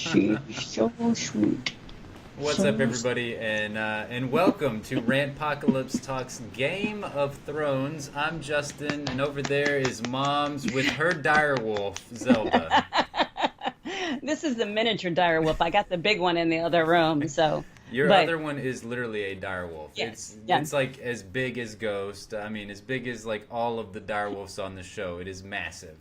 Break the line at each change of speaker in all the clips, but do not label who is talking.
She's so sweet.
What's up,
So
everybody, and welcome to Rantpocalypse Talks Game of Thrones. I'm Justin, and over there is Momz with her direwolf, Zelda.
this is the miniature dire wolf. I got the big one in the other room.
Your
But
other one is literally a direwolf. It's
yes, yeah.
it's like as big as Ghost. I mean, as big as like all of the direwolves on the show. It is massive.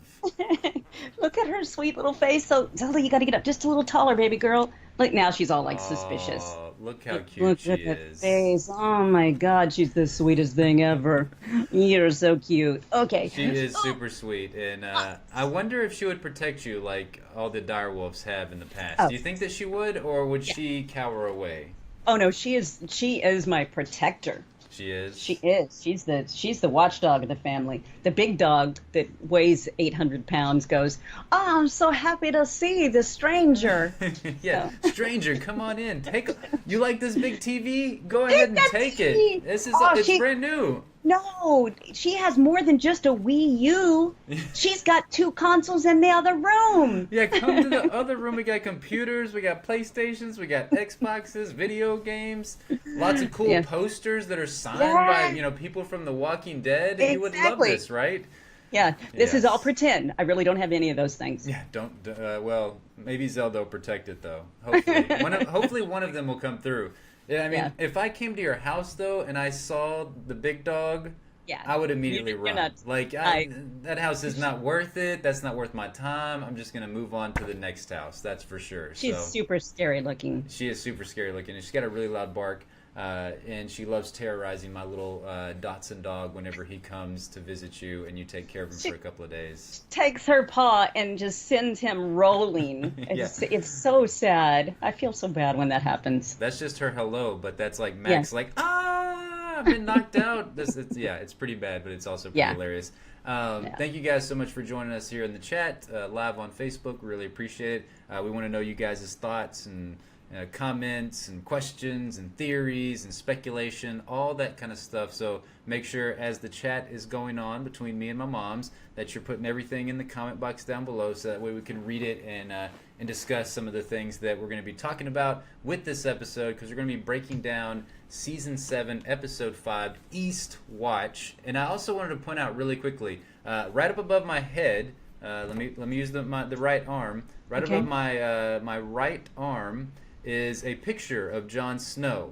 Look at her sweet little face. So Zelda, you got to get up just a little taller, baby girl. Look now, she's all like suspicious.
Oh, look how cute
Look
she
at that
is.
face. Oh my God, she's the sweetest thing ever. You're so cute. Okay.
She is super sweet, and I wonder if she would protect you like all the direwolves have in the past.
Oh,
Do you think that she would, or would
yeah.
she cower away?
Oh no, she is my protector.
She is.
She is. She's the watchdog of the family. The big dog that weighs 800 pounds goes, "Oh, I'm so happy to see the stranger."
Yeah,
So
stranger, come on in. You like this big TV? Go ahead
take
and
that
take it.
tea. Oh,
It's
she
brand new.
no, she has more than just a Wii U. She's got two consoles in the other room.
Yeah, come to the other room. We got computers, we got PlayStations, we got Xboxes, video games, lots of cool
Yeah.
posters that are signed by,
Yeah,
people from The Walking Dead. You would love
exactly.
this, right?
Yeah, this is all
Yes.
pretend. I really don't have any of those things.
Yeah, don't. Well, maybe Zelda will protect it though. Hopefully one of them will come through. Yeah, I
Yeah,
mean, if I came to your house though and I saw the big dog,
yeah.
I would immediately
You're
run.
not.
Like,
I.
that house is not worth it. That's not worth my time. I'm just gonna move on to the next house. That's for sure.
She's
So
super scary looking.
she is super scary looking, and she's got a really loud bark. And she loves terrorizing my little Dotson dog whenever he comes to visit you, and you take care of him for
She
a couple of days.
takes her paw and just sends him rolling.
Yeah.
It's so sad. I feel so bad when that happens.
That's just her hello, but that's like
Yeah,
Max, like, I've been knocked out. Yeah, it's pretty bad, but it's also pretty
yeah,
hilarious.
yeah.
Thank you guys so much for joining us here in the chat, live on Facebook. Really appreciate it. We want to know you guys' thoughts and comments and questions and theories and speculation, all that kind of stuff. So make sure as the chat is going on between me and my mom's that you're putting everything in the comment box down below so that way we can read it and discuss some of the things that we're going to be talking about with this episode because we're going to be breaking down season 7 episode 5 East Watch. And I also wanted to point out really quickly, right up above my head, let me use the right arm, right above
Okay.
my right arm is a picture of Jon Snow.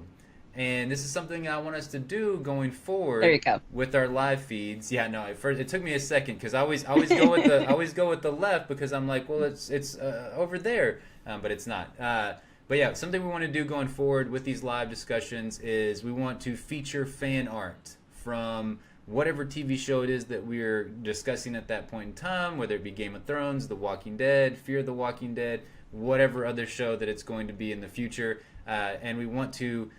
And this is something I want us to do going
There
forward
you go.
with our live feeds. Yeah, no, at first it took me a second because I always go with the I always go with the left because I'm like, well, it's over there, but it's not. But yeah, something we want to do going forward with these live discussions is we want to feature fan art from whatever TV show it is that we're discussing at that point in time, whether it be Game of Thrones, The Walking Dead, Fear the Walking Dead, whatever other show that it's going to be in the future, and we want to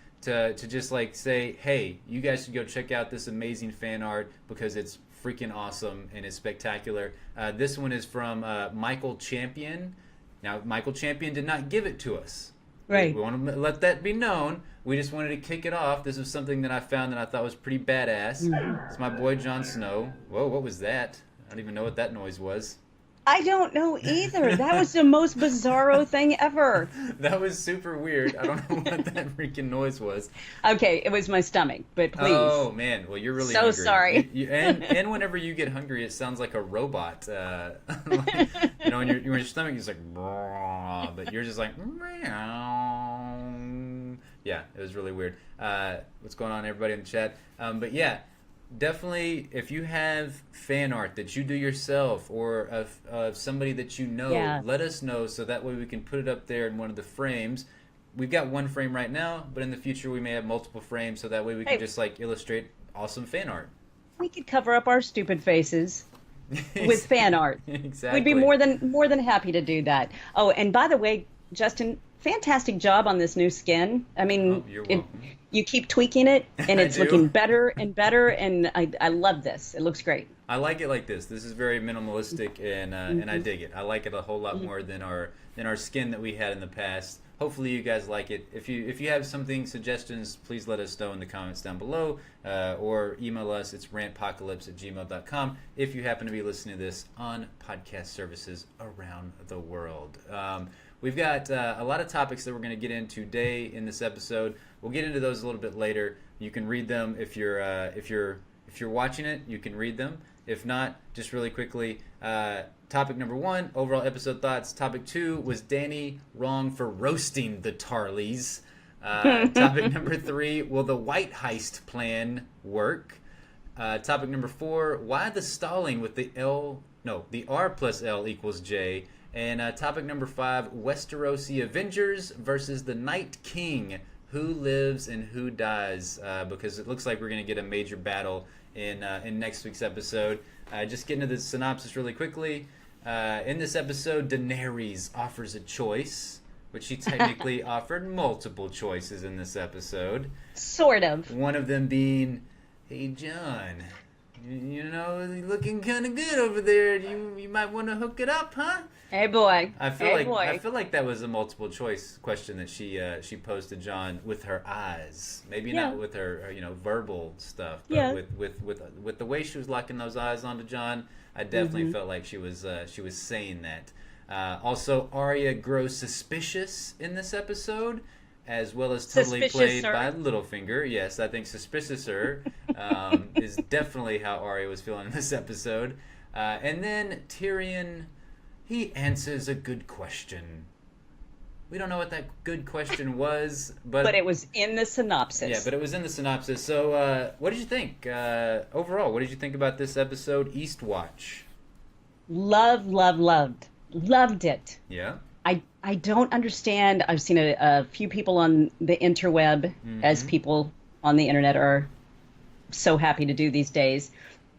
just like say, hey, you guys should go check out this amazing fan art because it's freaking awesome and it's spectacular. This one is from Michael Champion. Now, Michael Champion did not give it to us. We
Right.
want to let that be known. We just wanted to kick it off. This was something that I found that I thought was pretty badass. It's my boy Jon Snow. Whoa, what was that? I don't even know what that noise was.
I don't know either. That was the most bizarro thing ever.
That was super weird. I don't know what that freaking noise was.
Okay, it was my stomach, but please.
Oh man, well you're really
So
hungry.
sorry.
And whenever you get hungry, it sounds like a robot. Like, when your stomach is like, "Brrr," but you're just like, meow. Yeah, it was really weird. What's going on, everybody in the chat? But yeah, definitely, if you have fan art that you do yourself or of somebody that you know,
Yeah.
let us know so that way we can put it up there in one of the frames. We've got one frame right now, but in the future we may have multiple frames so that way we can
Hey,
just like illustrate awesome fan art.
we could cover up our stupid faces with fan art. We'd be
Exactly.
more than happy to do that. Oh, and by the way, Justin, fantastic job on this new skin. I
Oh,
mean,
you're
it
welcome.
you keep tweaking it and
I
it's looking
do.
better and better and I love this. It looks great.
I like it like this. This is very minimalistic, and I
Hmm.
dig it. I like it a whole lot more than our skin that we had in the past. Hopefully, you guys like it. If you have something suggestions, please let us know in the comments down below, or email us. It's rantpocalypse@gmail.com. If you happen to be listening to this on podcast services around the world. we've got a lot of topics that we're going to get into today in this episode. We'll get into those a little bit later. You can read them if you're watching it. You can read them. If not, just really quickly. Topic number 1, overall episode thoughts. Topic 2, was Dany wrong for roasting the Tarlys? Topic number 3, will the white heist plan work? Topic number 4, why the stalling with the R+L equals J? And topic number 5, Westerosi Avengers versus the Night King. Who lives and who dies? Because it looks like we're going to get a major battle in next week's episode. Just getting into the synopsis really quickly. In this episode, Daenerys offers a choice, which she technically offered multiple choices in this episode.
Sort of.
One of them being, hey, Jon, you know, you're looking kind of good over there. You might want to hook it up, huh?
Hey, boy.
I feel like that was a multiple choice question that she posed to Jon with her eyes. Maybe not with her verbal stuff, but with the way she was locking those eyes onto Jon, I definitely felt like she was saying that. Also, Arya grows suspicious in this episode, as well as totally played by Littlefinger. Yes, I think suspiciouser is definitely how Arya was feeling in this episode. And then Tyrion, he answers a good question. We don't know what that good question was, but
it was in the synopsis.
Yeah, but it was in the synopsis. So, what did you think overall? What did you think about this episode, EASTWATCH?
Loved it.
Yeah.
I don't understand. I've seen a few people on the interweb, as people on the internet are so happy to do these days.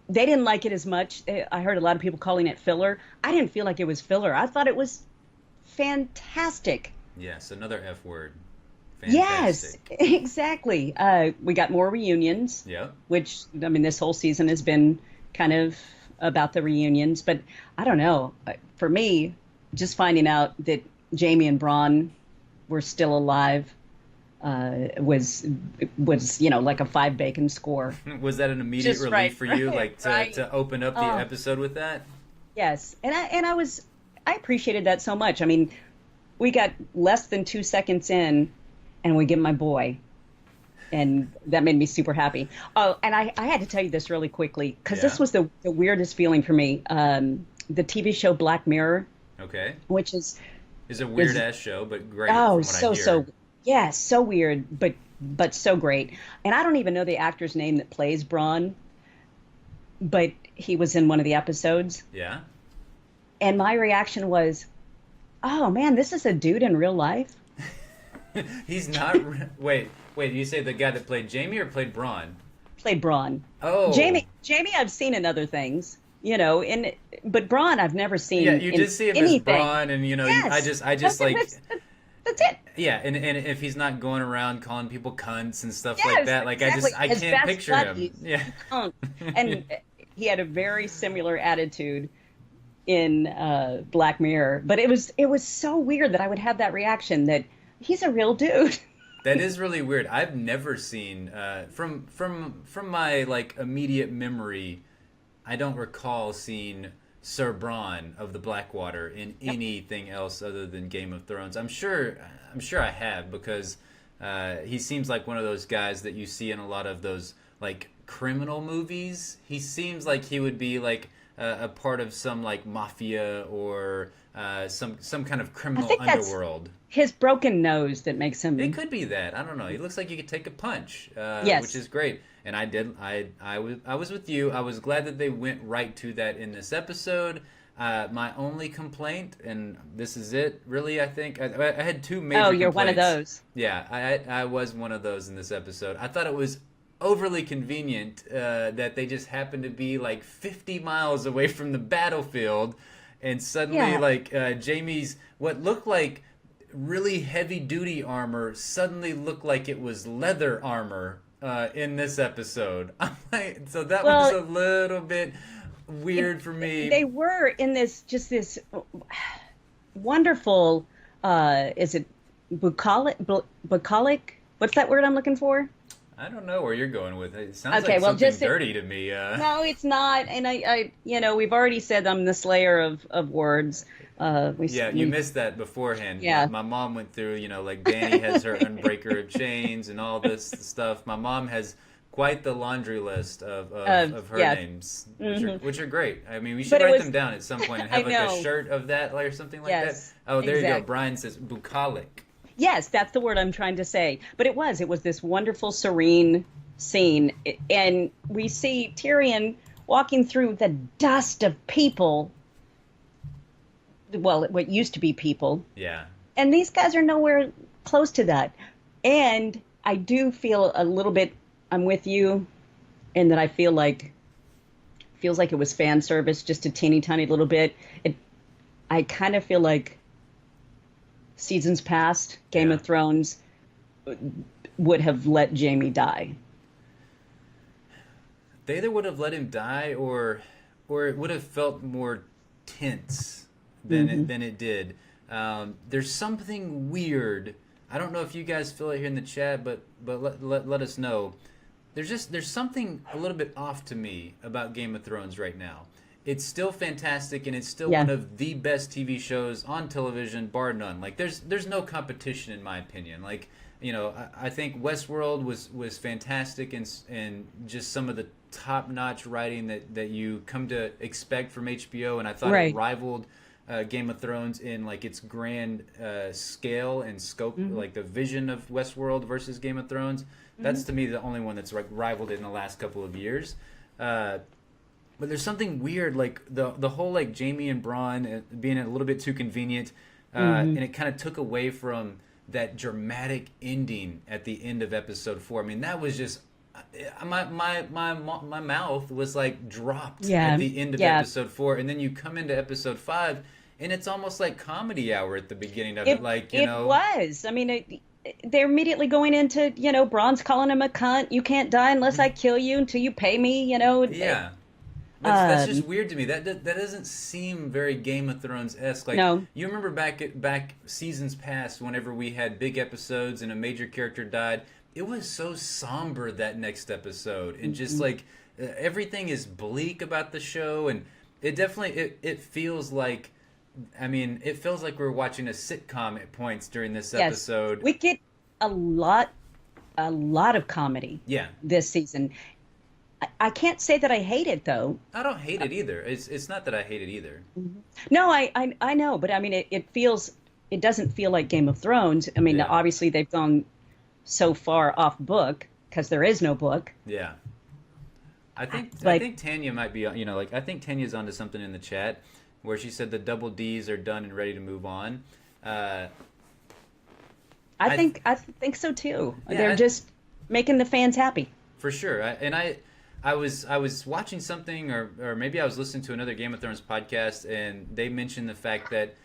They didn't like it as much. I heard a lot of people calling it filler. I didn't feel like it was filler. I thought it was fantastic.
Yes, another F word.
Fantastic. Yes, exactly. We got more reunions.
Yeah.
Which, I mean, this whole season has been kind of about the reunions. But I don't know. For me, just finding out that Jaime and Bronn were still alive was like a 5 bacon score.
Was that an immediate relief for you, to open up the episode with that?
Yes, and I appreciated that so much. I mean, we got less than 2 seconds in, and we get my boy, and that made me super happy. Oh, and I had to tell you this really quickly because this was the weirdest feeling for me. The TV show Black Mirror.
Okay.
Which is
a weird ass show, but great.
Oh,
from what I hear.
So weird, but so great. And I don't even know the actor's name that plays Bronn, but he was in one of the episodes.
Yeah.
And my reaction was, oh man, this is a dude in real life.
He's not. Wait. You say the guy that played Jaime or played Bronn?
Played Bronn.
Oh.
Jaime, I've seen in other things. But Bronn I've never seen.
Yeah, you just see him
anything.
as Bronn, and
yes.
I just like.
That's it.
Yeah, and if he's not going around calling people cunts and stuff like that, like exactly. I can't picture him. Yeah.
And he had a very similar attitude in Black Mirror, but it was so weird that I would have that reaction that he's a real dude.
That is really weird. I've never seen from my like immediate memory. I don't recall seeing Sir Bronn of the Blackwater in anything else other than Game of Thrones. I'm sure I have, because he seems like one of those guys that you see in a lot of those like criminal movies. He seems like he would be like a part of some like mafia or some kind of criminal underworld.
His broken nose that makes him.
It could be that. I don't know. He looks like he could take a punch, which is great. And I was with you. I was glad that they went right to that in this episode. My only complaint, and this is it, really, I think, I had two major complaints.
Oh, you're one of those.
Yeah, I was one of those in this episode. I thought it was overly convenient that they just happened to be like 50 miles away from the battlefield, and suddenly Jaime's what looked like really heavy duty armor suddenly looked like it was leather armor in this episode. I'm like, so that was a little bit weird for me.
They were in this wonderful is it bucolic? What's that word I'm looking for?
I don't know where you're going with it. It sounds
Okay,
like
well,
something
just
dirty to me.
no, it's not. And we've already said I'm the slayer of words.
Yeah, you
We,
missed that beforehand. My,
yeah.
my mom went through, like Danny has her Unbreaker of Chains and all this stuff. My mom has quite the laundry list of her
Yeah.
names,
Hmm.
which are great. I mean, we should
But it
write
was,
them down at some point and
I
have like a
know.
shirt of that or something like that.
Yes,
Oh, there you go.
exactly.
Brian says bucolic.
Yes, that's the word I'm trying to say. But it was this wonderful, serene scene. And we see Tyrion walking through the dust of people, well, what used to be people.
Yeah.
And these guys are nowhere close to that. And I do feel a little bit, I'm with you, in that I feels like it was fan service just a teeny tiny little bit. I kind of feel like seasons past, Game
Yeah.
of Thrones would have let Jaime die.
They either would have let him die or it would have felt more tense than it did. There's something weird. I don't know if you guys feel it here in the chat, but let us know. There's something a little bit off to me about Game of Thrones right now. It's still fantastic and it's still
Yeah.
one of the best TV shows on television, bar none. Like there's no competition in my opinion. Like I think Westworld was fantastic and just some of the top notch writing that you come to expect from HBO, and I thought
Right.
it rivaled Game of Thrones in like its grand scale and scope, like the vision of Westworld versus Game of Thrones. That's to me the only one that's like rivaled it in the last couple of years. But there's something weird, like the whole like Jaime and Bronn being a little bit too convenient, and it kind of took away from that dramatic ending at the end of episode 4. I mean, that was just my mouth was like dropped
Yeah.
at the end of
Yeah.
episode 4, and then you come into episode 5, and it's almost like comedy hour at the beginning of
It,
it. Like
it was. I mean, they're immediately going into, Bronn's calling him a cunt. You can't die unless I kill you until you pay me,
yeah. That's just
Um,
weird to me. That doesn't seem very Game of Thrones esque. Like
No.
you remember back seasons past, whenever we had big episodes and a major character died, it was so somber that next episode, and just like everything is bleak about the show, and it definitely it feels like. I mean, it feels like we're watching a sitcom at points during this
yes.
episode.
We get a lot of comedy
Yeah,
this season. I can't say that I hate it though.
I don't hate it either. It's not that I hate it either.
No, I know, but I mean, it doesn't feel like Game of Thrones. I mean,
Yeah.
obviously they've gone so far off book because there is no book.
Yeah. I
Like-
think Tanya might be, I think Tanya's onto something in the chat where she said the double D's are done and ready to move on.
I
I-
think so too.
Yeah,
They're just making the fans happy.
For sure. I was watching something, or maybe I was listening to another Game of Thrones podcast, and they mentioned the fact that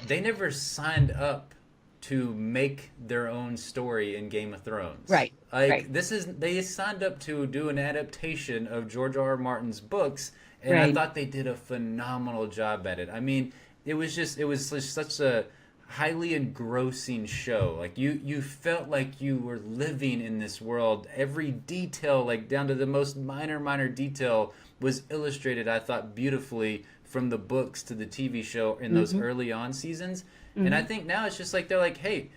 they never signed up to make their own story in Game of Thrones.
Right,
Like
right.
they signed up to do an adaptation of George R. R. Martin's books, and I
Right.
thought they did a phenomenal job at it. I mean, it was just such a highly engrossing show. Like you felt like you were living in this world. Every detail, like down to the most minor detail, was illustrated, I thought, beautifully from the books to the TV show in those early on seasons. And I think now it's just like they're like, hey,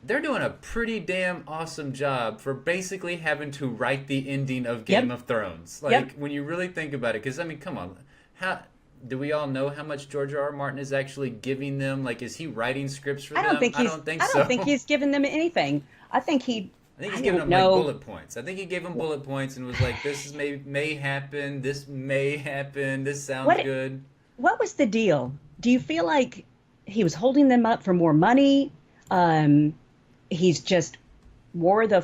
they're doing a pretty damn awesome job for basically having to write the ending of Game of Thrones. Like
Yep.
when you really think about it, because I mean, come on, how do we all know how much George R. R. Martin is actually giving them? Like, is he writing scripts for
I
them?
don't think
I
he's.
don't think
I
so.
don't think he's given them anything. I think
I think he's
I
giving
don't
them like
know.
bullet points. I think he gave them bullet points and was like, "This is may happen. This may happen. This sounds
What-
good."
What was the deal? Do you feel like he was holding them up for more money? He's just wore the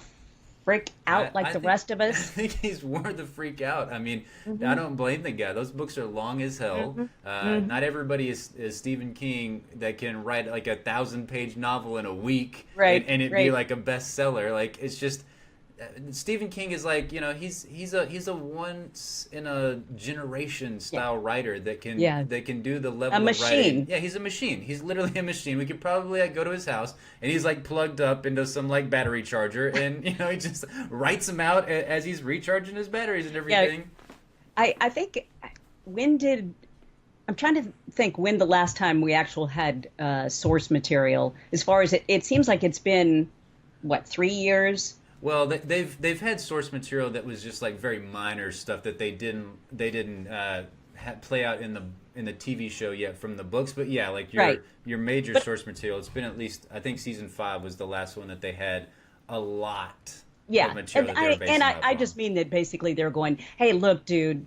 frick out like
I
the
think-
rest of
I
us.
think he's worth the freak out. I mean, I don't blame the guy. Those books are long as hell. Not everybody is Stephen King that can write like a 1,000-page novel in a week,
Right,
and it be
right.
like a bestseller. Like it's just, Stephen King is like, he's a once in a generation style writer
Yeah.
that can do the level
A
of writing.
machine.
Yeah, he's a machine. He's literally a machine. We could probably like go to his house and he's like plugged up into some like battery charger, and he just writes them out as he's recharging his batteries and
Yeah.
everything.
I think when did I'm trying to think when the last time we actually had source material. As far as it seems like it's been what 3 years.
Well, they've had source material that was just like very minor stuff that they didn't play out in the TV show yet from the books. But yeah, like
Right.
your major
But
source material. It's been at least, I think, season 5 was the last one that they had a lot
yeah,
of material
and
that they were basing off
I
on.
just mean that basically they're going, hey, look, dude,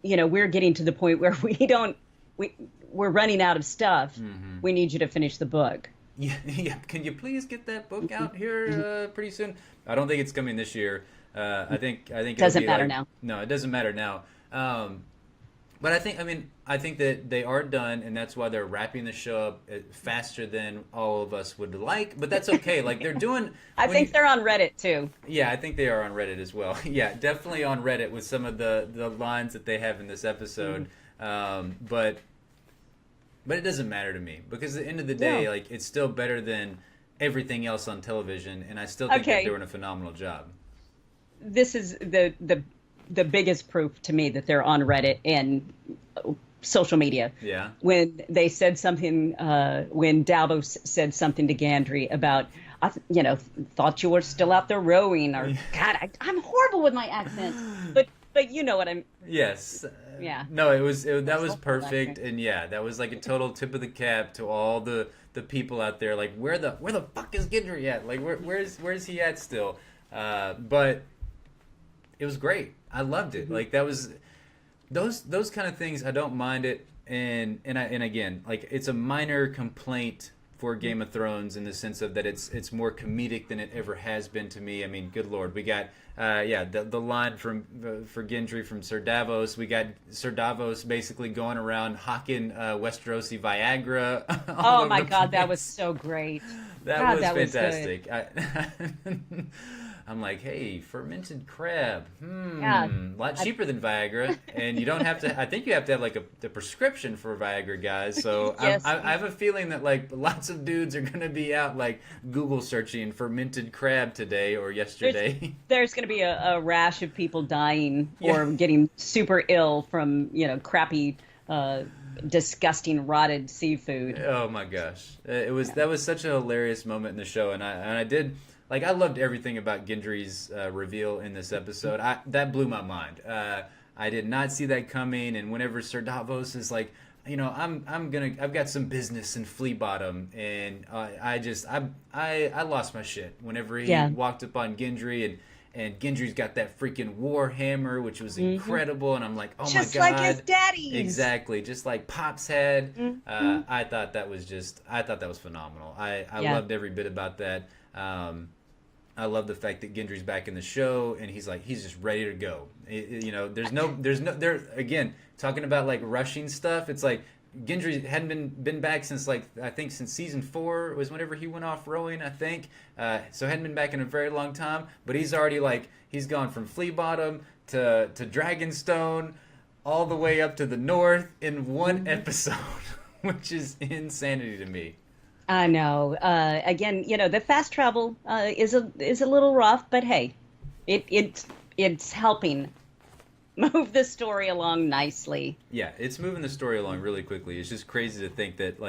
we're getting to the point where we're running out of stuff. We need you to finish the book.
Yeah, yeah. Can you please get that book out here pretty soon? I don't think it's coming this year. I think it'll
Doesn't
be
matter
like,
now.
No, it doesn't matter now. But I think that they are done, and that's why they're wrapping the show up faster than all of us would like. But that's okay. Like they're doing.
I
when
think
you-
they're on Reddit too.
Yeah, I think they are on Reddit as well. Yeah, definitely on Reddit with some of the lines that they have in this episode. But it doesn't matter to me because at the end of the day,
No.
like it's still better than everything else on television, and I still think they're
Okay.
doing a phenomenal job.
This is the biggest proof to me that they're on Reddit and social media.
Yeah.
When they said something, when Davos said something to Gandry about, thought you were still out there rowing, or God, I'm horrible with my accents, but you know what I'm.
Yes.
Yeah.
No, that was
Hopeful
perfect,
accent.
and yeah, that was like a total tip of the cap to all the people out there. Like, where the fuck is Gendry at? Like, where's he at still? But it was great. I loved it. Like that was those kind of things. I don't mind it, and again, like it's a minor complaint for Game of Thrones in the sense of that it's more comedic than it ever has been to me. I mean, good lord, we got the line from for Gendry from Sir Davos. We got Sir Davos basically going around hawking Westerosi Viagra. all
Oh my
over the
God, that
place.
was so great.
That
God,
was
that was good.
fantastic. I'm like, hey, fermented crab,
Yeah.
a lot cheaper than Viagra, and you don't have to. I think you have to have like a prescription for Viagra, guys. So
Yes.
I have a feeling that like lots of dudes are gonna be out like Google searching fermented crab today or yesterday.
There's going to be a rash of people dying or
Yeah.
getting super ill from crappy, disgusting, rotted seafood.
Oh my gosh, that was such a hilarious moment in the show, and I did. Like I loved everything about Gendry's reveal in this episode. That blew my mind. I did not see that coming. And whenever Sir Davos is like, I've got some business in Flea Bottom, and I lost my shit whenever he
Yeah.
walked up on Gendry and Gendry's got that freaking war hammer, which was incredible. And I'm like, oh
Just
my god,
like his daddy's.
exactly, just like Pop's had.
Mm-hmm.
I thought that was phenomenal. I
Yeah.
loved every bit about that. I love the fact that Gendry's back in the show and he's just ready to go. There again, talking about like rushing stuff. It's like Gendry hadn't been back since I think since season 4 was whenever he went off rowing, I think. So hadn't been back in a very long time, but he's already he's gone from Flea Bottom to Dragonstone all the way up to the north in one episode, which is insanity to me.
I know. Again, the fast travel is a little rough, but hey, it's helping move the story along nicely.
Yeah, it's moving the story along really quickly. It's just crazy to think that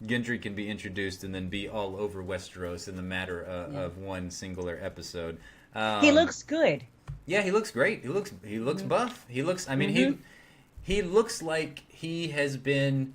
Gendry can be introduced and then be all over Westeros in the matter of one singular episode.
He looks good.
Yeah, he looks great. He looks buff. He looks. I mean, he looks like he has been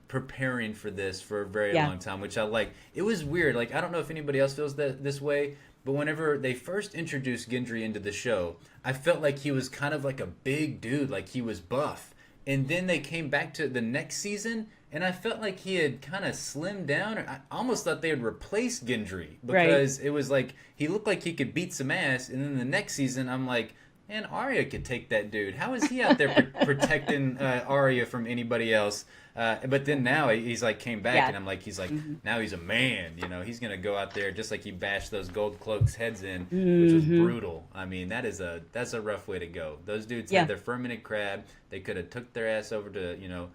preparing for this for a very long time, which I like. It was weird. I don't know if anybody else feels this way, but whenever they first introduced Gendry into the show, I felt like he was kind of like a big dude, like he was buff. And then they came back to the next season, and I felt like he had kind of slimmed down. I almost thought they had replaced Gendry because it was like he looked like he could beat some ass. And then the next season, I'm like, And Arya could take that dude. How is he out there protecting Arya from anybody else? But then now he's like came back,
Yeah.
and I'm like,
Mm-hmm.
now he's a man. He's gonna go out there just like he bashed those gold cloaks' heads in, which was
Mm-hmm.
brutal. I mean, that's a rough way to go. Those dudes
Yeah.
had their fermented crab. They could have took their ass over to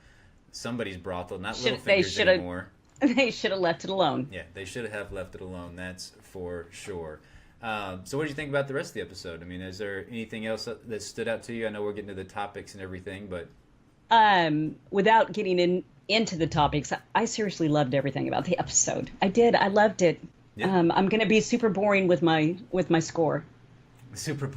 somebody's brothel, not
They
Littlefinger's
should have.
anymore.
They should have left it alone.
Yeah, they should have left it alone. That's for sure. So, what do you think about the rest of the episode? I mean, is there anything else that stood out to you? I know we're getting to the topics and everything, but
Without getting into the topics, I seriously loved everything about the episode. I did. I loved it.
Yeah.
I'm going to be super boring with my score.
super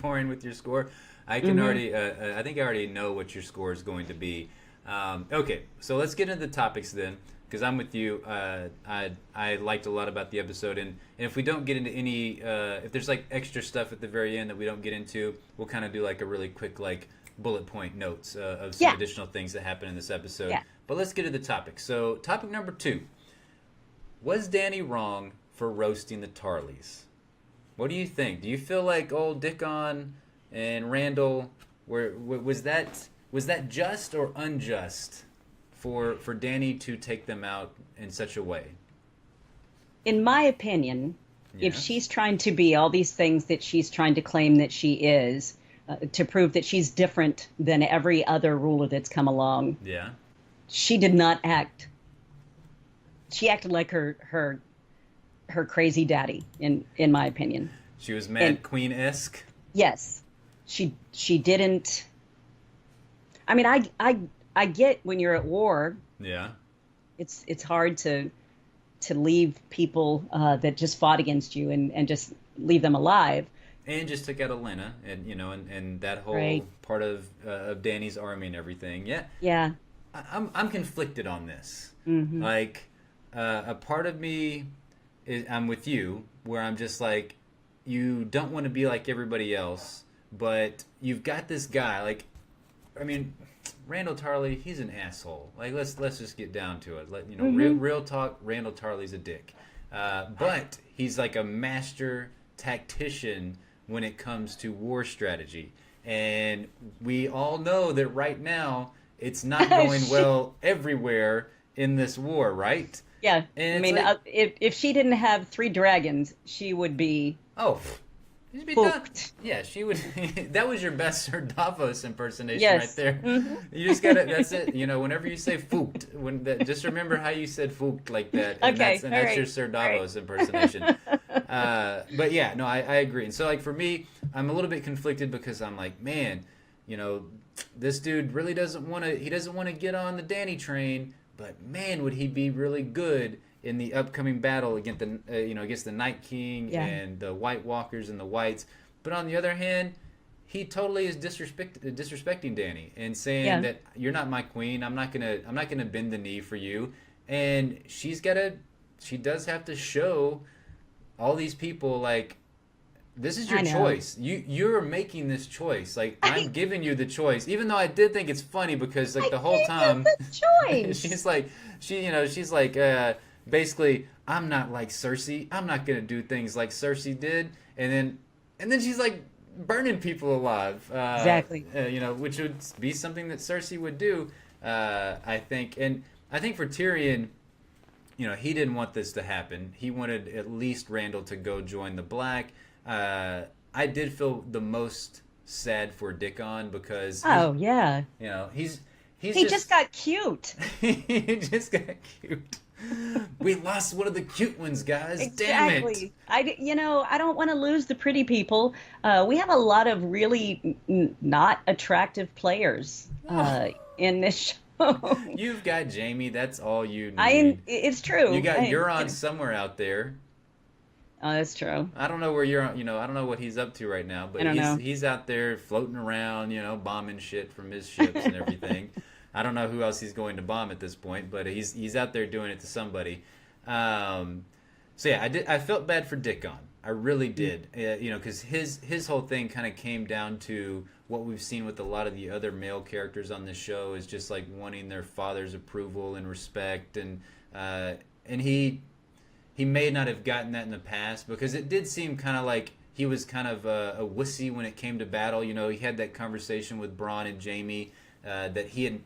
boring with your score. I can already. I think I already know what your score is going to be. Okay, so let's get into the topics then, because I'm with you. I liked a lot about the episode, and if we don't get into any, if there's like extra stuff at the very end that we don't get into, we'll kind of do like a really quick like bullet point notes of some additional things that happen in this episode.
Yeah.
But let's get to the topic. So topic number 2: was Dany wrong for roasting the Tarlys? What do you think? Do you feel like old Dickon and Randall was that just or unjust for Dany to take them out in such a way?
In my opinion, if
Yes.
she's trying to be all these things that she's trying to claim that she is, to prove that she's different than every other ruler that's come along,
Yeah.
she did not act. She acted like her crazy daddy, in my opinion.
She was Mad Queen-esque.
Yes, she didn't. I mean, I get when you're at war,
Yeah.
it's hard to leave people that just fought against you and just leave them alive.
And just took out Olenna, and and that whole
Right.
part of Dany's army and everything. Yeah.
Yeah.
I'm conflicted on this.
Mm-hmm.
Like, a part of me I'm with you, where I'm just like, you don't want to be like everybody else, but you've got this guy. Like, I mean, Randall Tarly, he's an asshole. Like, let's just get down to it. Real talk. Randall Tarly's a dick, but he's like a master tactician when it comes to war strategy, and we all know that right now it's not going well everywhere in this war, right?
Yeah.
And
I
it's
mean,
like-
if she didn't have 3 dragons, she would be
Oh, she'd be
Spooked.
done. Yeah, she would. That was your best Sir Davos impersonation
Yes.
right there.
Mhm.
You just gotta. That's it. Whenever you say "fooked," just remember how you said "fooked" like that. And
Okay,
that's
all
your
right,
Sir
all right.
Davos impersonation. But yeah, no, I agree. And so, like, for me, I'm a little bit conflicted because I'm like, man, this dude really doesn't want to. He doesn't want to get on the Dany train, but man, would he be really good in the upcoming battle against the Night King
Yeah.
and the White Walkers and the Whites. But on the other hand, he totally is disrespecting Dany and saying
Yeah.
that you're not my queen. I'm not gonna bend the knee for you. And she does have to show all these people, like, this is your
I know.
choice. You're making this choice. Like, I'm giving you the choice. Even though I did think it's funny because like the whole time
choice.
she's like basically, I'm not like Cersei. I'm not gonna do things like Cersei did. And then she's like burning people alive.
Exactly.
Which would be something that Cersei would do. I think, and I think for Tyrion, he didn't want this to happen. He wanted at least Randall to go join the Black. I did feel the most sad for Dickon because
Oh yeah.
he's
He just got cute.
he just got cute. We lost one of the cute ones, guys. Damn it.
Exactly. I don't want to lose the pretty people. We have a lot of really not attractive players in this show.
You've got Jamie. That's all you need.
It's true.
You got Euron somewhere out there.
Oh, that's true.
I don't know where Euron. I don't know what he's up to right now, but
I don't know.
he's out there floating around. Bombing shit from his ships and everything. I don't know who else he's going to bomb at this point, but he's out there doing it to somebody. So yeah, I felt bad for Dickon. I really did. Because his whole thing kind of came down to what we've seen with a lot of the other male characters on this show is just like wanting their father's approval and respect, and he may not have gotten that in the past because it did seem kind of like he was kind of a wussy when it came to battle. You know, he had that conversation with Bronn and Jaime that he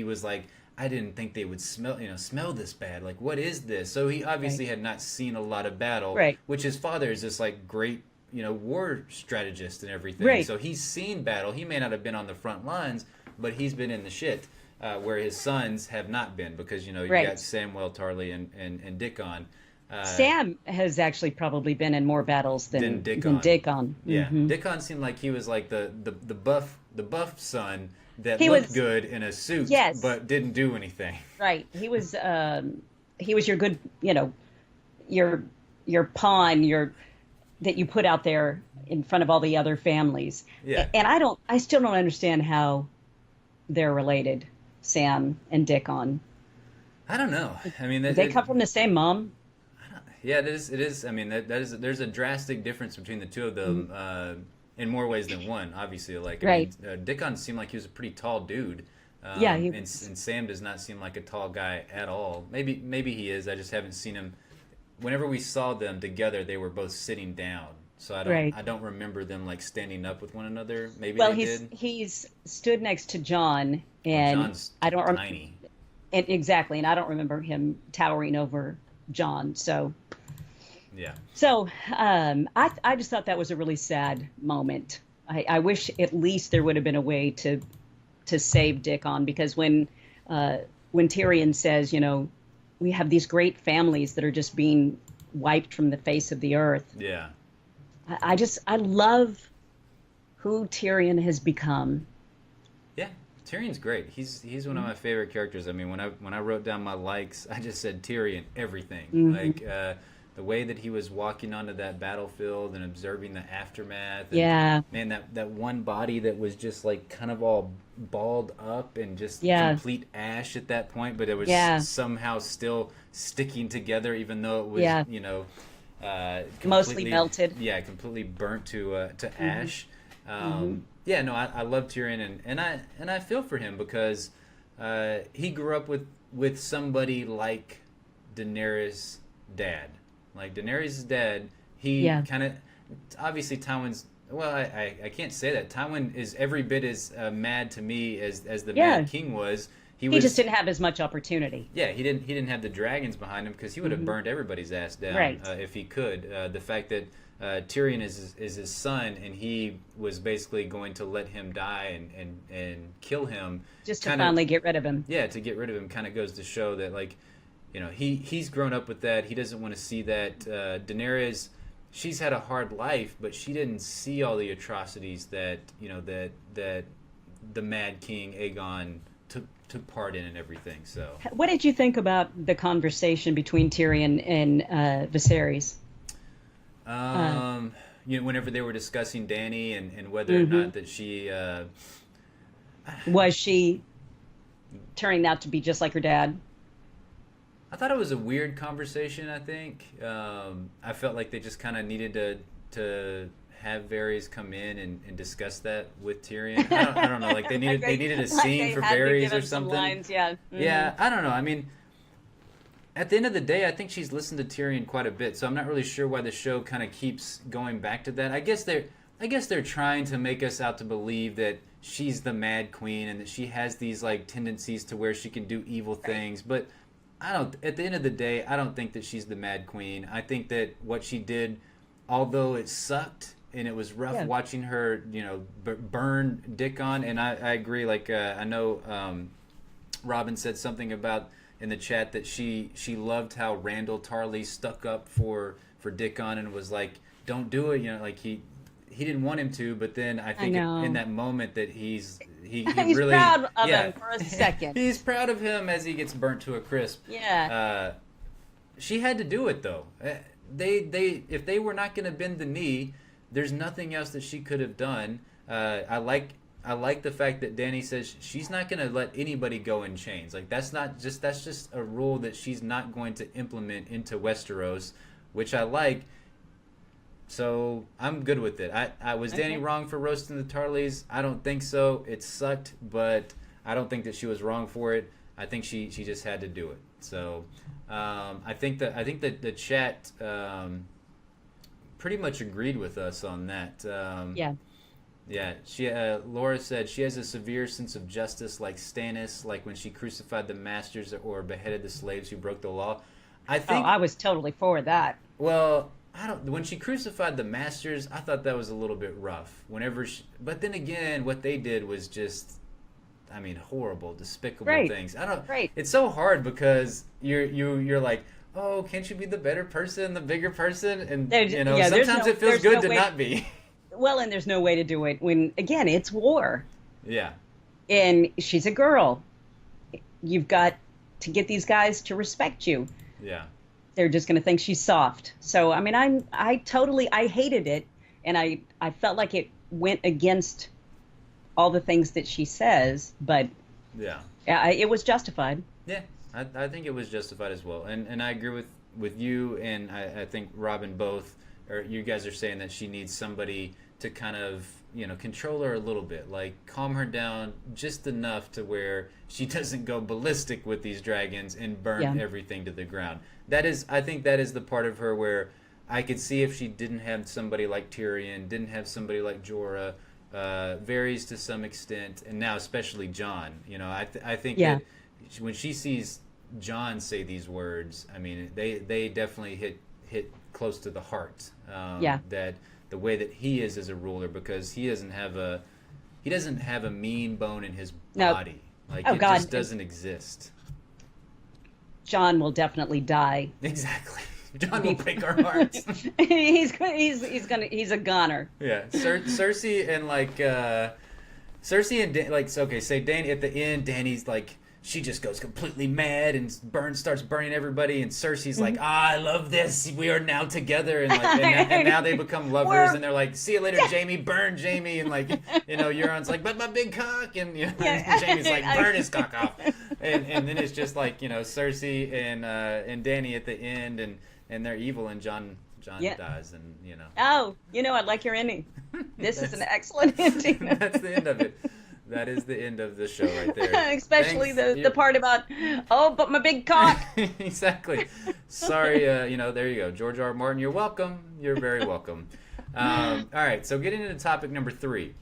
was like, I didn't think they would smell this bad. Like, what is this? So he obviously had not seen a lot of battle,
Right.
which his father is this like great, war strategist and everything.
Right.
So he's seen battle. He may not have been on the front lines, but he's been in the shit, where his sons have not been, because, you
Right.
got Samwell Tarly and Dickon.
Sam has actually probably been in more battles than
Dickon.
Dickon.
Yeah,
Mhm.
Dickon seemed like he was like the buff son that
He
looked
was-
good in a suit,
Yes.
but didn't do anything.
Right. He was your good, your pawn, that you put out there in front of all the other families.
Yeah.
And I still don't understand how they're related, Sam and Dickon.
I don't know. I mean,
They come from the same mom.
Yeah, it is. It is. I mean, there's a drastic difference between the two of them, in more ways than one. Obviously, like,
Right.
I mean, Dickon seemed like he was a pretty tall dude.
Yeah,
and Sam does not seem like a tall guy at all. Maybe he is. I just haven't seen him. Whenever we saw them together, they were both sitting down. So
Right.
I don't remember them like standing up with one another. Maybe
Well,
they did.
he's stood next to John, and
John's
I don't remember
tiny.
exactly, and I don't remember him towering over John. So.
Yeah.
So I just thought that was a really sad moment. I wish at least there would have been a way to save Dickon, because when Tyrion says, we have these great families that are just being wiped from the face of the earth,
Yeah.
I love who Tyrion has become.
Yeah, Tyrion's great. He's one of my favorite characters. I mean, when I wrote down my likes, I just said Tyrion everything. Like the way that he was walking onto that battlefield and observing the aftermath. And,
Yeah.
man, that one body that was just like kind of all balled up and just
Yeah.
complete ash at that point, but it was
Yeah.
somehow still sticking together, even though it was
Yeah.
completely
Mostly melted.
Yeah, completely burnt to ash. Yeah, no, I love Tyrion, and I feel for him, because he grew up with somebody like Daenerys' dad. Like, Daenerys' dad, he
Yeah.
kind of, obviously Tywin's, well, I can't say that. Tywin is every bit as mad to me as the
Yeah.
Mad King was.
He just didn't have as much opportunity.
Yeah, he didn't have the dragons behind him, because he would have burned everybody's ass down,
Right.
If he could. The fact that Tyrion is his son, and he was basically going to let him die and kill him,
Just to
kinda-
finally get rid of him.
yeah, to get rid of him, kind of goes to show that, like, he's grown up with that. He doesn't want to see that. Daenerys, she's had a hard life, but she didn't see all the atrocities that that the Mad King Aegon took part in and everything. So
What did you think about the conversation between Tyrion and Viserys?
whenever they were discussing Dany and whether or not that she
Was she turning out to be just like her dad?
I thought it was a weird conversation. I think I felt like they just kind of needed to have Varys come in and discuss that with Tyrion. I don't know. Like they needed a scene for Varys or something.
Lines, yeah. Mhm.
Yeah, I don't know. I mean, at the end of the day, I think she's listened to Tyrion quite a bit, so I'm not really sure why the show kind of keeps going back to that. I guess they're trying to make us out to believe that she's the Mad Queen and that she has these like tendencies to where she can do evil things, but I don't. At the end of the day, I don't think that she's the Mad Queen. I think that what she did, although it sucked and it was rough watching her, burn Dickon, and I agree. Like I know Robin said something about in the chat that she loved how Randall Tarley stuck up for Dickon and was like, "Don't do it," like he didn't want him to, but then I think in that moment that he's
He's
really
proud of him for a second.
He's proud of him as he gets burnt to a crisp.
Yeah.
She had to do it though. They if they were not going to bend the knee, there's nothing else that she could have done. I like the fact that Dany says she's not going to let anybody go in chains. Like that's just a rule that she's not going to implement into Westeros, which I like. So I'm good with it. I was Dany wrong for roasting the Tarlys? I don't think so. It sucked, but I don't think that she was wrong for it. I think she just had to do it. So I think that the chat pretty much agreed with us on that.
Yeah.
Yeah, Laura said she has a severe sense of justice, like Stannis, like when she crucified the masters or beheaded the slaves who broke the law. I
Oh,
think,
I was totally for that.
well, I don't. When she crucified the masters, I thought that was a little bit rough. But then again, what they did was just, I mean, horrible, despicable
Right.
things. I don't.
Right.
It's so hard because you're like, oh, can't you be the better person, the bigger person? And
There's
sometimes
no,
it feels
there's
good
no
to
way.
not be.
Well, and there's no way to do it when, again, it's war,
Yeah.
and she's a girl. You've got to get these guys to respect you.
Yeah.
They're just going to think she's soft. So, I mean, I hated it, and I felt like it went against all the things that she says, but
Yeah.
it was justified.
Yeah, I think it was justified as well, and I agree with you, and I think Robin both, or you guys are saying that she needs somebody to kind of control her a little bit, like calm her down just enough to where she doesn't go ballistic with these dragons and burn
Yeah.
everything to the ground. I think that is the part of her where I could see if she didn't have somebody like Tyrion, didn't have somebody like Jorah. Varies to some extent, and now especially Jon. I think
Yeah.
that when she sees Jon say these words, I mean, they definitely hit close to the heart.
Yeah.
That the way that he is as a ruler, because he doesn't have a mean bone in his
No.
body. Like
Oh,
it
God.
just doesn't exist.
John will definitely die.
Exactly. Jon will break our hearts.
He's a goner.
Yeah, Cersei and Cersei and say Dany at the end. Dany's like, she just goes completely mad and starts burning everybody, and Cersei's like, I love this. We are now together, and now they become lovers, and they're like, see you later, Jaime. Burn Jaime, and Euron's like, but my big cock, and Jaime's like, burn his cock off, and then it's just like Cersei and Dany at the end, and they're evil, and Jon dies, and
Oh, I like your ending. This is an excellent ending.
That's the end of it. That is the end of the show right there.
Especially
Thanks.
the part about, oh, but my big cock.
Exactly. Sorry, there you go. George R. R. Martin, you're welcome. You're very welcome. All right, so getting into topic number 3.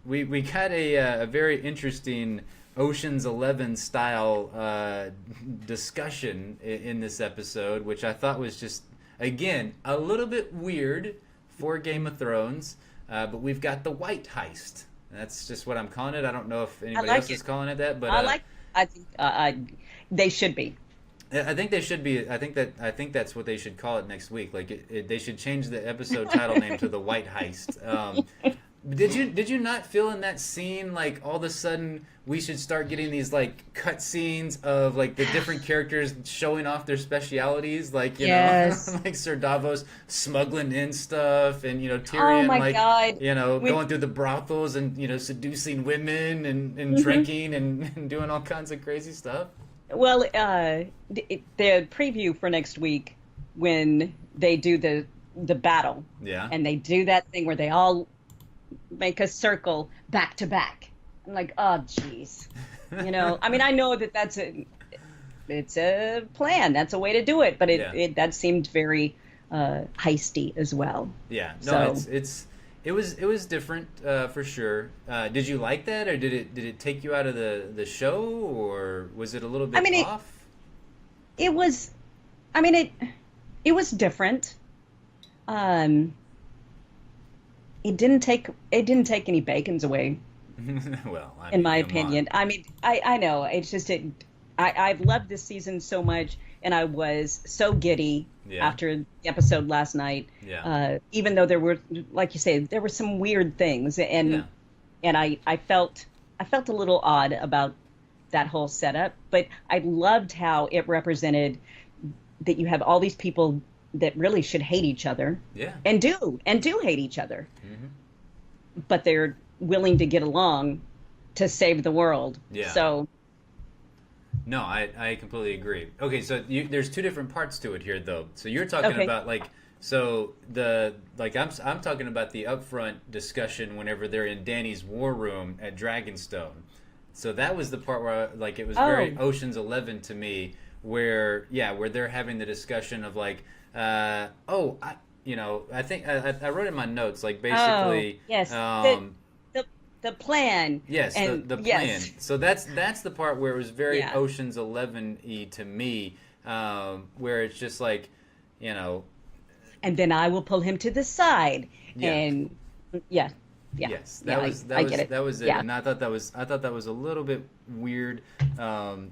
We got a very interesting Ocean's 11 style discussion in this episode, which I thought was just, again, a little bit weird for Game of Thrones, but we've got the White Heist. That's just what I'm calling it. I don't know if anybody else is calling it that, but
I think they should be.
I think they should be. I think that's what they should call it next week. Like they should change the episode title name to the White Heist. Did you not feel in that scene like all of a sudden we should start getting these like cut scenes of like the different characters showing off their specialities, like
Yes.
like Sir Davos smuggling in stuff, and Tyrion
Oh my God.
going through the brothels and seducing women and drinking and doing all kinds of crazy stuff.
Well, the preview for next week, when they do the battle,
Yeah.
and they do that thing where they all make a circle back to back. I'm like, oh, jeez. I mean, I know that's it's a plan. That's a way to do it, but that seemed very heisty as well.
Yeah, no,
So-
it was different for sure. Did you like that, or did it take you out of the show, or was it a little bit off?
It was, I mean, it was different. It didn't take any bacons away,
Well, I
in
mean,
my
come
opinion.
on.
I mean, I know it's just I've loved this season so much, and I was so giddy
Yeah.
after the episode last night.
Yeah.
Even though there were, like you say, there were some weird things, and I felt a little odd about that whole setup. But I loved how it represented that you have all these people that really should hate each other,
Yeah.
and do hate each other,
Mhm.
but they're willing to get along to save the world.
Yeah.
So
No, I completely agree. Okay, so there's two different parts to it here, though. So you're talking
Okay.
about I'm talking about the upfront discussion whenever they're in Dany's war room at Dragonstone. So that was the part where it was very Ocean's 11 to me, where they're having the discussion of you know, I think I wrote in my notes like
Oh,
basically,
yes. The the plan.
yes,
And
the plan.
yes.
So that's the part where it was very
Yeah.
Ocean's 11y to me, where it's just like, you know,
And then I will pull him to the side.
yeah.
And yeah. Yeah.
Yes,
Yeah, I get it.
that was it,
Yeah.
and I thought that was a little bit weird,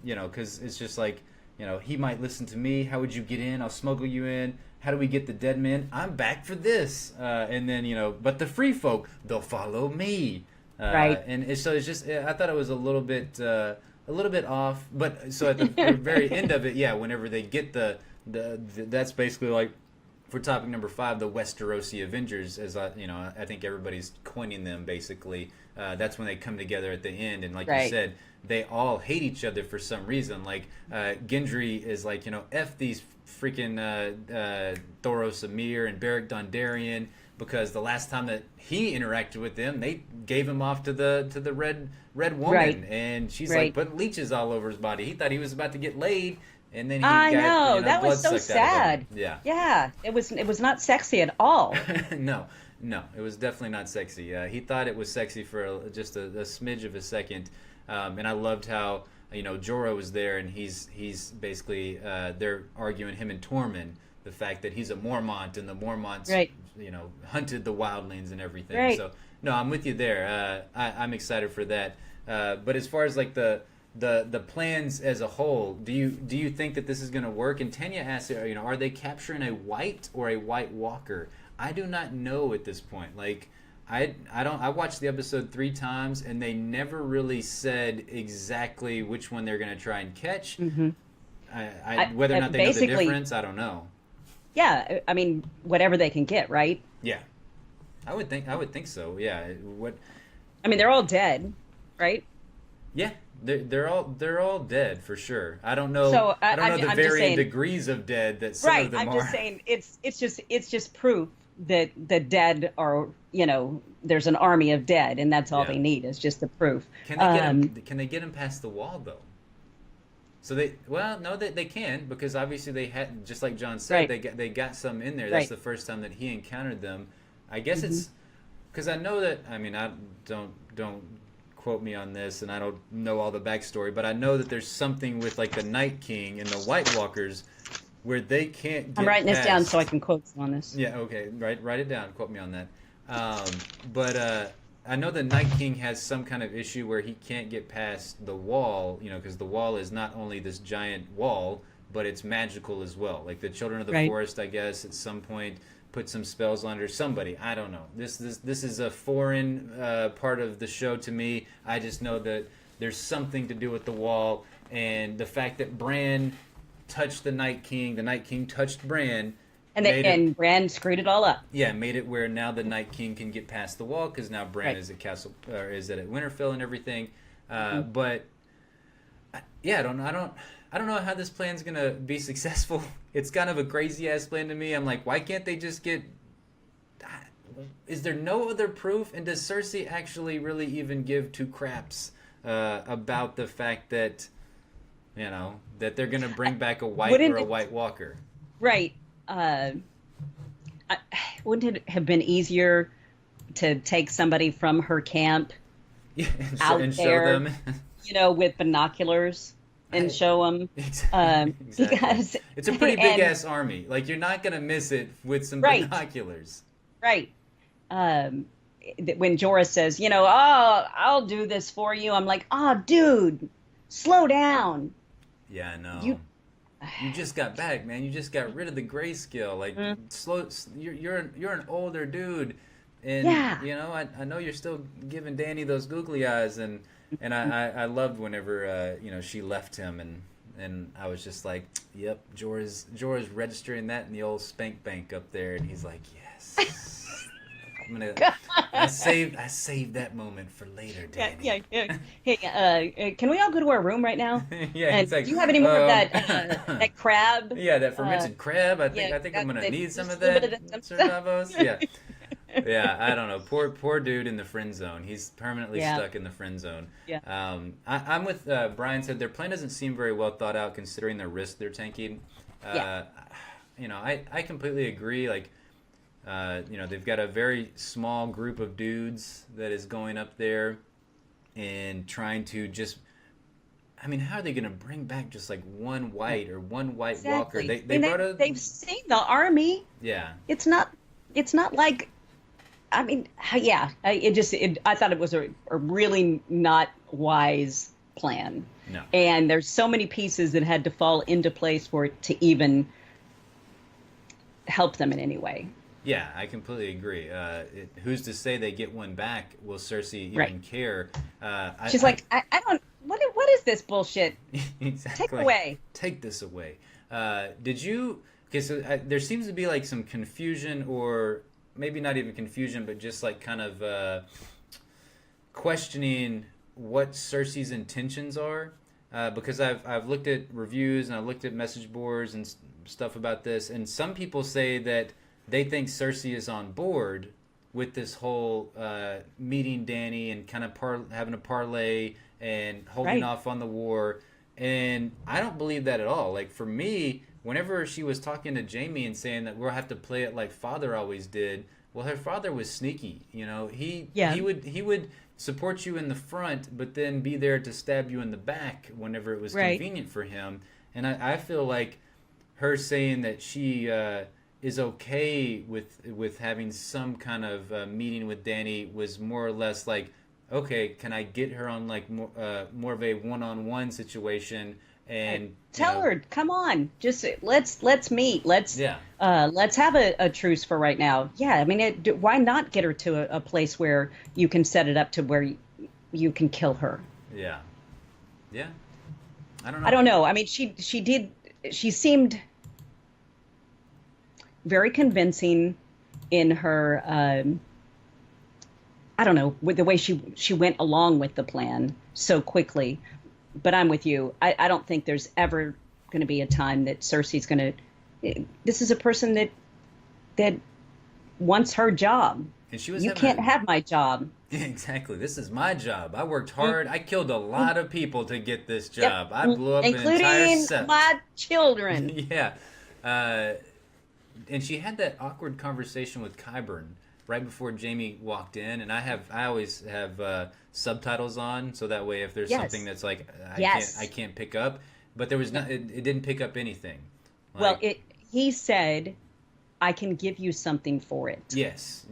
you know, because it's just like, you know, he might listen to me. How would you get in? I'll smuggle you in. How do we get the dead men? I'm back for this, and then you know, but the free folk they'll follow me,
Right.
so it's just I thought it was a little bit off, but so at the very end of it, yeah, whenever they get the that's basically like for topic number 5, the Westerosi Avengers, as you know, I think everybody's coining them. Basically, that's when they come together at the end, and like you
Right.
said, they all hate each other for some reason. Like Gendry is like, you know, f these freaking Thoros Amir and Beric Dondarrion, because the last time that he interacted with them, they gave him off to the red woman,
Right.
and she's like
Right.
putting leeches all over his body. He thought he was about to get laid. And then he
I
got,
know.
you know,
That
blood
was so
sucked out of
sad.
him. Yeah.
Yeah. It was not sexy at all.
No, no, it was definitely not sexy. He thought it was sexy for just a smidge of a second, and I loved how, you know, Jorah was there, and he's basically they're arguing, him and Tormund, the fact that he's a Mormont, and the Mormonts,
Right.
you know, hunted the wildlings and everything.
Right.
So no, I'm with you there. I'm excited for that. But as far as like the plans as a whole, do you think that this is going to work? And Tanya asked, you know, are they capturing a white or a White Walker? I do not know at this point. Like, I watched the episode 3 times, and they never really said exactly which one they're going to try and catch.
Hmm.
Whether or not they know the
Basically,
difference, I don't know.
yeah. I mean, whatever they can get, right?
Yeah, I would think so. Yeah, what?
I mean, they're all dead, right?
Yeah, they're all dead for sure. I don't know.
So
I don't know the
I'm just
varying
saying,
degrees of dead that some
right?
of them
I'm
are.
just saying it's just proof that the dead are, you know, there's an army of dead, and that's all
Yeah.
they need is just the proof.
Can they get him past the wall though? So they can, because obviously they had, just like John said,
Right.
they got some in there. That's
Right.
the first time that he encountered them. I guess
Mm-hmm.
it's because I know that, I mean, I don't quote me on this, and I don't know all the backstory, but I know that there's something with like the Night King and the White Walkers where they can't get
I'm writing this down
past.
so I can quote you on this.
Yeah, okay, write it down. Quote me on that. But I know the Night King has some kind of issue where he can't get past the wall, you know, because the wall is not only this giant wall, but it's magical as well. Like the Children of the
Right.
Forest, I guess, at some point put some spells on her. Somebody, I don't know. This is a foreign part of the show to me. I just know that there's something to do with the wall, and the fact that Bran touched the Night King touched Bran.
And
made it-
and Bran screwed it all up.
yeah, made it where now the Night King can get past the wall, because now Bran
Right.
is at Winterfell and everything.
Mm-hmm.
But yeah, I don't know how this plan's gonna be successful. It's kind of a crazy ass plan to me. I'm like, why can't they just get? Is there no other proof? And does Cersei actually really even give two craps about the fact that, you know, that they're gonna bring back a white
Wouldn't
or a
it-
White Walker?
Right. Wouldn't it have been easier to take somebody from her camp
Yeah,
out
and show
there,
them.
you know, with binoculars and show them?
Exactly.
Because
It's a pretty big
and-
ass army. Like, you're not gonna miss it with some
Right.
binoculars.
Right. When Jorah says, you know, oh, I'll do this for you, I'm like, oh, dude, slow down.
Yeah, I know.
You-
You just got back, man. You just got rid of the grayscale. Like, slow. You're an older dude, and
Yeah.
you know, I know you're still giving Dany those googly eyes, and I loved whenever you know, she left him, and I was just like, yep, Jorah's registering that in the old spank bank up there, and he's like, yes. I'm gonna. I saved that moment for later, Dany.
Yeah. Hey, can we all go to our room right now?
Yeah,
And
it's like,
do you have any more of that crab?
Yeah, that fermented crab. I think I'm gonna need some of that, Sir Davos. Yeah, yeah. I don't know. Poor dude in the friend zone. He's permanently
Yeah.
stuck in the friend zone.
Yeah.
I'm with Brian. Said their plan doesn't seem very well thought out considering the risk they're taking.
Yeah.
You know, I completely agree. Like, They've got a very small group of dudes that is going up there and trying to just. I mean, how are they going to bring back just like one white or one White Walker?
Exactly.
They brought a.
They've seen the army.
Yeah.
It's not. It's not like. I mean, yeah. I thought it was a really not wise plan.
No.
And there's so many pieces that had to fall into place for it to even help them in any way.
Yeah, I completely agree. Who's to say they get one back? Will Cersei even
Right.
care?
She's like, I don't. What is this bullshit?
Exactly.
Take it away.
Take this away. Did you? Okay, so there seems to be like some confusion, or maybe not even confusion, but just like kind of questioning what Cersei's intentions are. Because I've looked at reviews and I've looked at message boards and stuff about this, and some people say that they think Cersei is on board with this whole meeting Dany and kind of having a parlay and holding
Right.
off on the war. And I don't believe that at all. Like, for me, whenever she was talking to Jaime and saying that we'll have to play it like father always did, well, her father was sneaky. He would support you in the front, but then be there to stab you in the back whenever it was
Right.
convenient for him. And I feel like her saying that she is okay with having some kind of meeting with Dany was more or less like, okay, can I get her on like more of a one-on-one situation and
Tell her, come on, just let's meet. Let's have a truce for right now. Yeah, I mean, why not get her to a place where you can set it up to where you can kill her?
Yeah. I don't know.
I don't know. I mean, she seemed very convincing in her. I don't know, with the way she went along with the plan so quickly. But I'm with you. I don't think there's ever going to be a time that Cersei's going to. This is a person that wants her job.
And she was
You can't have my job.
Yeah, exactly. This is my job. I worked hard. I killed a lot of people to get this job.
Yep.
I blew up an entire
Including
set.
my children.
Yeah. And she had that awkward conversation with Qyburn right before Jaime walked in, and I always have subtitles on, so that way if there's
Yes.
something that's like
Yes.
I can't pick up, but there was not it didn't pick up anything.
Well, he said, "I can give you something for it."
Yes.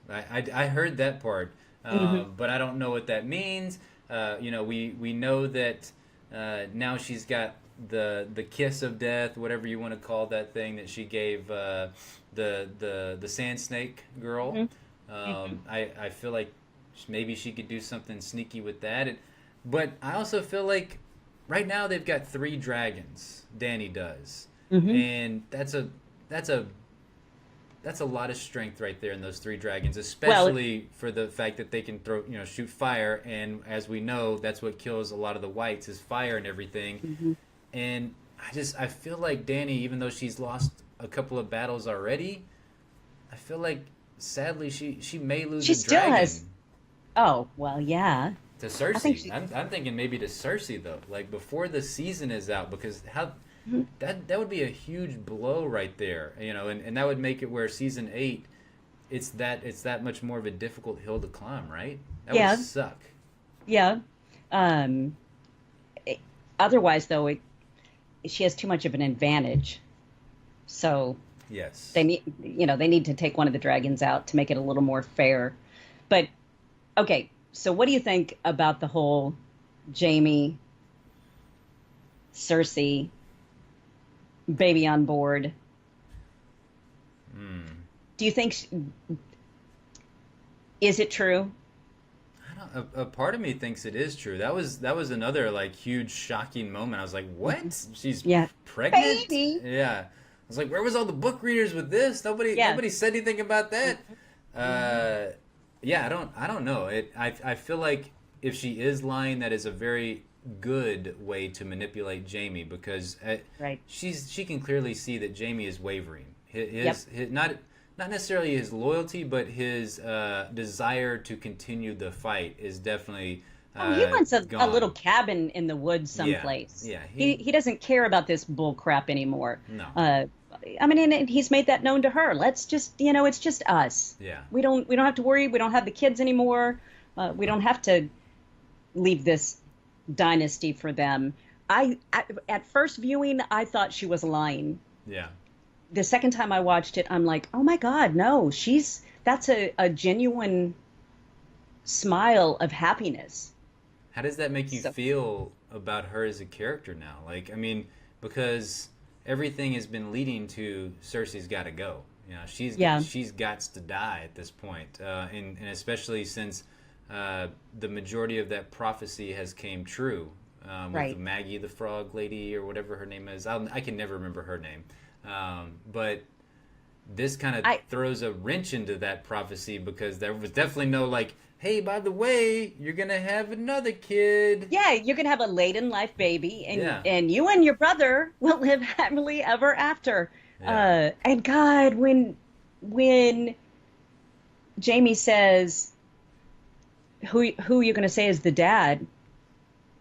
I heard that part, but I don't know what that means. We know that now she's got the kiss of death, whatever you want to call that thing that she gave the sand snake girl. I feel like maybe she could do something sneaky with that. But I also feel like right now they've got 3 dragons. Dany does, and that's a lot of strength right there in those 3 dragons, especially for the fact that they can shoot fire, and as we know, that's what kills a lot of the whites is fire and everything. And I feel like Dany, even though she's lost a couple of battles already, I feel like sadly she may lose
She
a
still
dragon
has. Oh well, yeah.
to Cersei.
I think she-
I'm thinking maybe to Cersei though, like before the season is out, because that would be a huge blow right there, and that would make it where season 8, it's that much more of a difficult hill to climb, right? That
Yeah.
would suck.
Yeah. Otherwise, though, she has too much of an advantage. So
Yes.
they need to take one of the dragons out to make it a little more fair. But okay, so what do you think about the whole Jaime, Cersei, baby on board? Do you think is it true?
A part of me thinks it is true. That was another like huge shocking moment. I was like, "What? She's pregnant?"
Baby.
Yeah. I was like, "Where was all the book readers with this? Nobody said anything about that." Yeah, I don't know. I feel like if she is lying, that is a very good way to manipulate Jaime, because
Right.
she can clearly see that Jaime is wavering. His not necessarily his loyalty, but his desire to continue the fight is definitely
He wants a
gone.
little cabin in the woods someplace.
Yeah,
he doesn't care about this bull crap anymore.
No.
I mean, and he's made that known to her. Let's just, it's just us.
Yeah.
We don't have to worry. We don't have the kids anymore. We don't have to leave this dynasty for them. At first viewing, I thought she was lying.
Yeah.
The second time I watched it, I'm like, oh my God, no, that's a genuine smile of happiness.
How does that make you feel about her as a character now? Like, I mean, because everything has been leading to Cersei's got to go. She's got to die at this point, and especially since the majority of that prophecy has came true with Maggie the Frog Lady or whatever her name is. I can never remember her name, but this kind of throws a wrench into that prophecy because there was definitely no like, hey, by the way, you're gonna have another kid.
Yeah, you're gonna have a late in life baby, and you and your brother will live happily ever after. Yeah. And God, when Jaime says, who you're gonna say is the dad?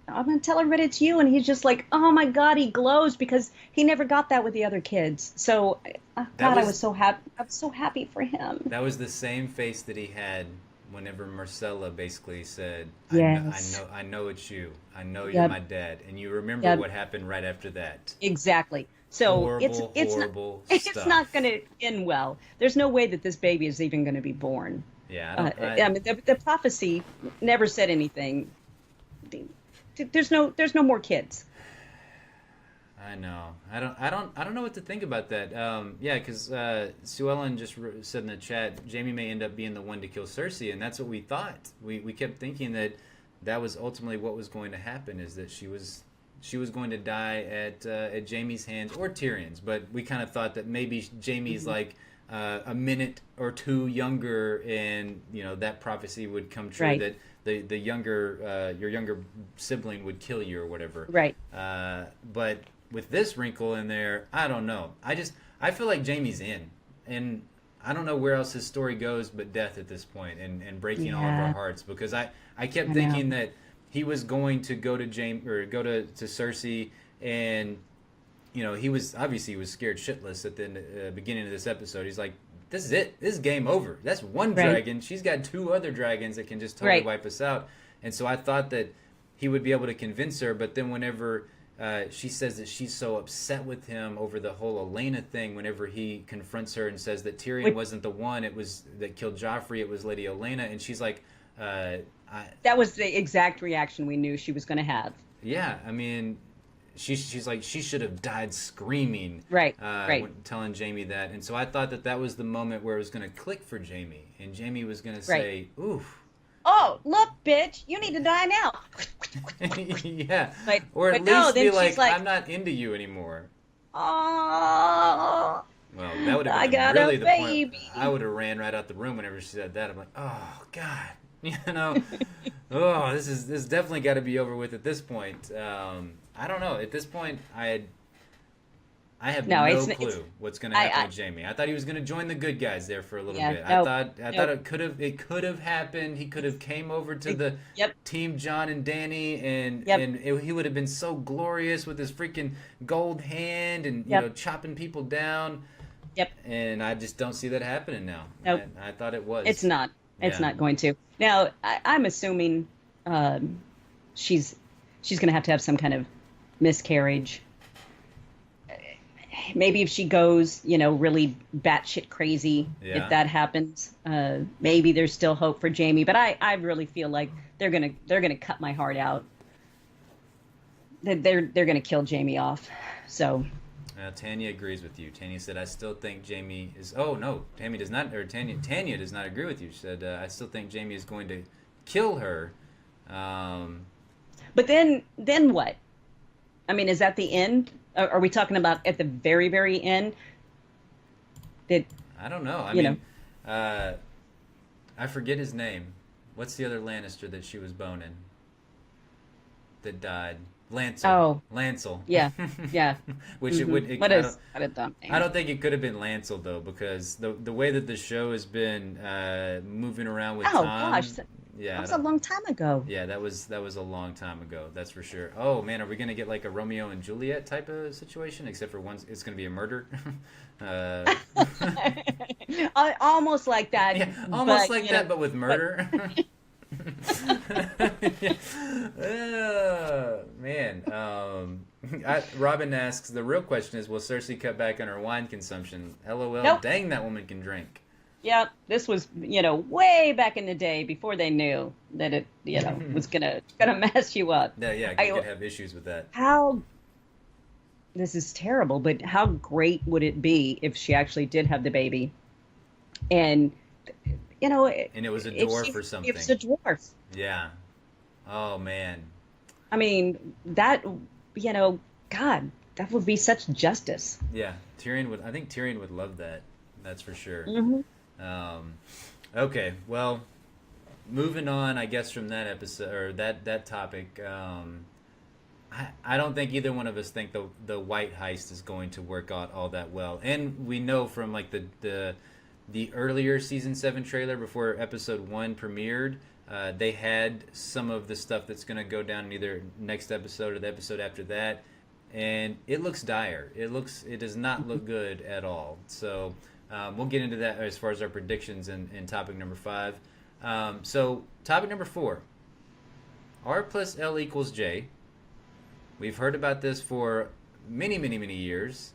I'm gonna tell everybody it's you, and he's just like, oh my God, he glows because he never got that with the other kids. So, I was so happy. I'm so happy for him.
That was the same face that he had whenever Marcella basically said,
yes.
I know it's you. I know you're my dad. And you remember what happened right after that.
Exactly. So
horrible
it's not going to end well. There's no way that this baby is even going to be born.
Yeah.
I mean, the prophecy never said anything. There's no more kids.
I know. I don't know what to think about that. Yeah, because Sue Ellen just said in the chat, Jaime may end up being the one to kill Cersei, and that's what we thought. We kept thinking that was ultimately what was going to happen, is that she was going to die at Jaime's hands or Tyrion's, but we kind of thought that maybe Jaime's like a minute or two younger, and that prophecy would come true, right, that the younger your younger sibling would kill you or whatever.
Right.
But with this wrinkle in there, I don't know. I feel like Jaime's in, and I don't know where else his story goes but death at this point, and breaking all of our hearts, because I kept thinking that he was going to go to to Cersei, and he was scared shitless at the beginning of this episode. He's like, this is it. This is game over. That's one dragon. She's got two other dragons that can just totally wipe us out. And so I thought that he would be able to convince her, but then whenever she says that she's so upset with him over the whole Elena thing, whenever he confronts her and says that Tyrion wasn't the one that killed Joffrey, it was Lady Elena, and she's like,
that was the exact reaction we knew she was going to have.
Yeah, I mean, she's like, she should have died screaming,
right.
Telling Jaime that, and so I thought that was the moment where it was going to click for Jaime, and Jaime was going to say, "Oof."
Oh, look, bitch! You need to die now.
Yeah,
or
at least be like, I'm not into you anymore.
Oh.
Well, that would have been really the point. I would have ran right out the room whenever she said that. I'm like, oh God, oh, this definitely got to be over with at this point. I don't know. At this point, I have no clue what's going to happen with Jaime. I thought he was going to join the good guys there for a little bit. I thought it could have happened. He could have came over to the team Jon and Dany, and he would have been so glorious with his freaking gold hand and chopping people down.
Yep.
And I just don't see that happening now.
Nope.
I thought it was.
It's not. It's not going to. Now I'm assuming she's going to have some kind of miscarriage. Maybe if she goes, really batshit crazy, if that happens, maybe there's still hope for Jaime. But I really feel like they're gonna cut my heart out. They're gonna kill Jaime off. So.
Tanya agrees with you. Tanya said, "I still think Jaime is." Oh no, Tanya does not. Or Tanya does not agree with you. She said, "I still think Jaime is going to kill her."
But then what? I mean, is that the end? Are we talking about at the very, very end?
I don't know. I mean, I forget his name. What's the other Lannister that she was boning that died? Lancel.
Oh.
Lancel.
Yeah.
Which it would.
What a dumb name.
I don't think it could have been Lancel though, because the way that the show has been moving around with time.
Gosh.
Yeah,
That was a long time ago.
yeah, that was a long time ago. That's for sure. Oh man, are we gonna get like a Romeo and Juliet type of situation? Except for one, it's gonna be a murder. uh,
Almost like that,
yeah, almost
but
like that, but with
but
murder. Man, Robin asks, the real question is, will Cersei cut back on her wine consumption? LOL,
nope.
dang, that woman can drink.
Yeah, this was, way back in the day before they knew that it, was gonna mess you up.
Yeah, yeah, I could have issues with that.
How this is terrible, but how great would it be if she actually did have the baby, and
And it was a dwarf or something.
If it's a dwarf.
Yeah. Oh man.
I mean, that, God, that would be such justice.
Yeah, Tyrion would. I think Tyrion would love that. That's for sure.
Hmm.
Okay, well, moving on, I guess from that episode or that topic. I don't think either one of us think the white heist is going to work out all that well, and we know from like the earlier season 7 trailer before episode 1 premiered. They had some of the stuff that's going to go down in either next episode or the episode after that, and it looks dire. It does not look good at all. So we'll get into that as far as our predictions in topic number 5. So topic number 4, R+L = J. We've heard about this for many, many, many years.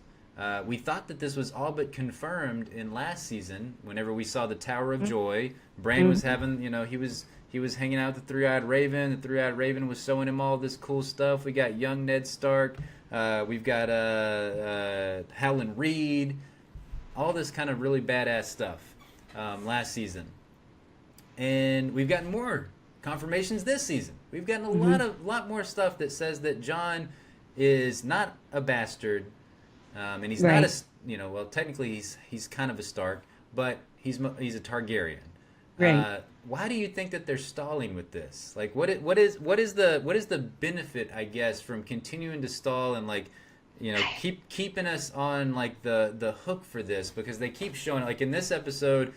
We thought that this was all but confirmed in last season. Whenever we saw the Tower of Joy, Bran was having, he was hanging out with the Three-Eyed Raven. The Three-Eyed Raven was showing him all this cool stuff. We got young Ned Stark. We've got Howland Reed. All this kind of really badass stuff last season, and we've gotten more confirmations this season. We've gotten a lot more stuff that says that Jon is not a bastard. And he's not well, technically he's kind of a Stark, but he's a Targaryen.
Right.
Why do you think that they're stalling with this? Like, what is the benefit, I guess, from continuing to stall and keeping us on like the hook for this? Because they keep showing, like in this episode,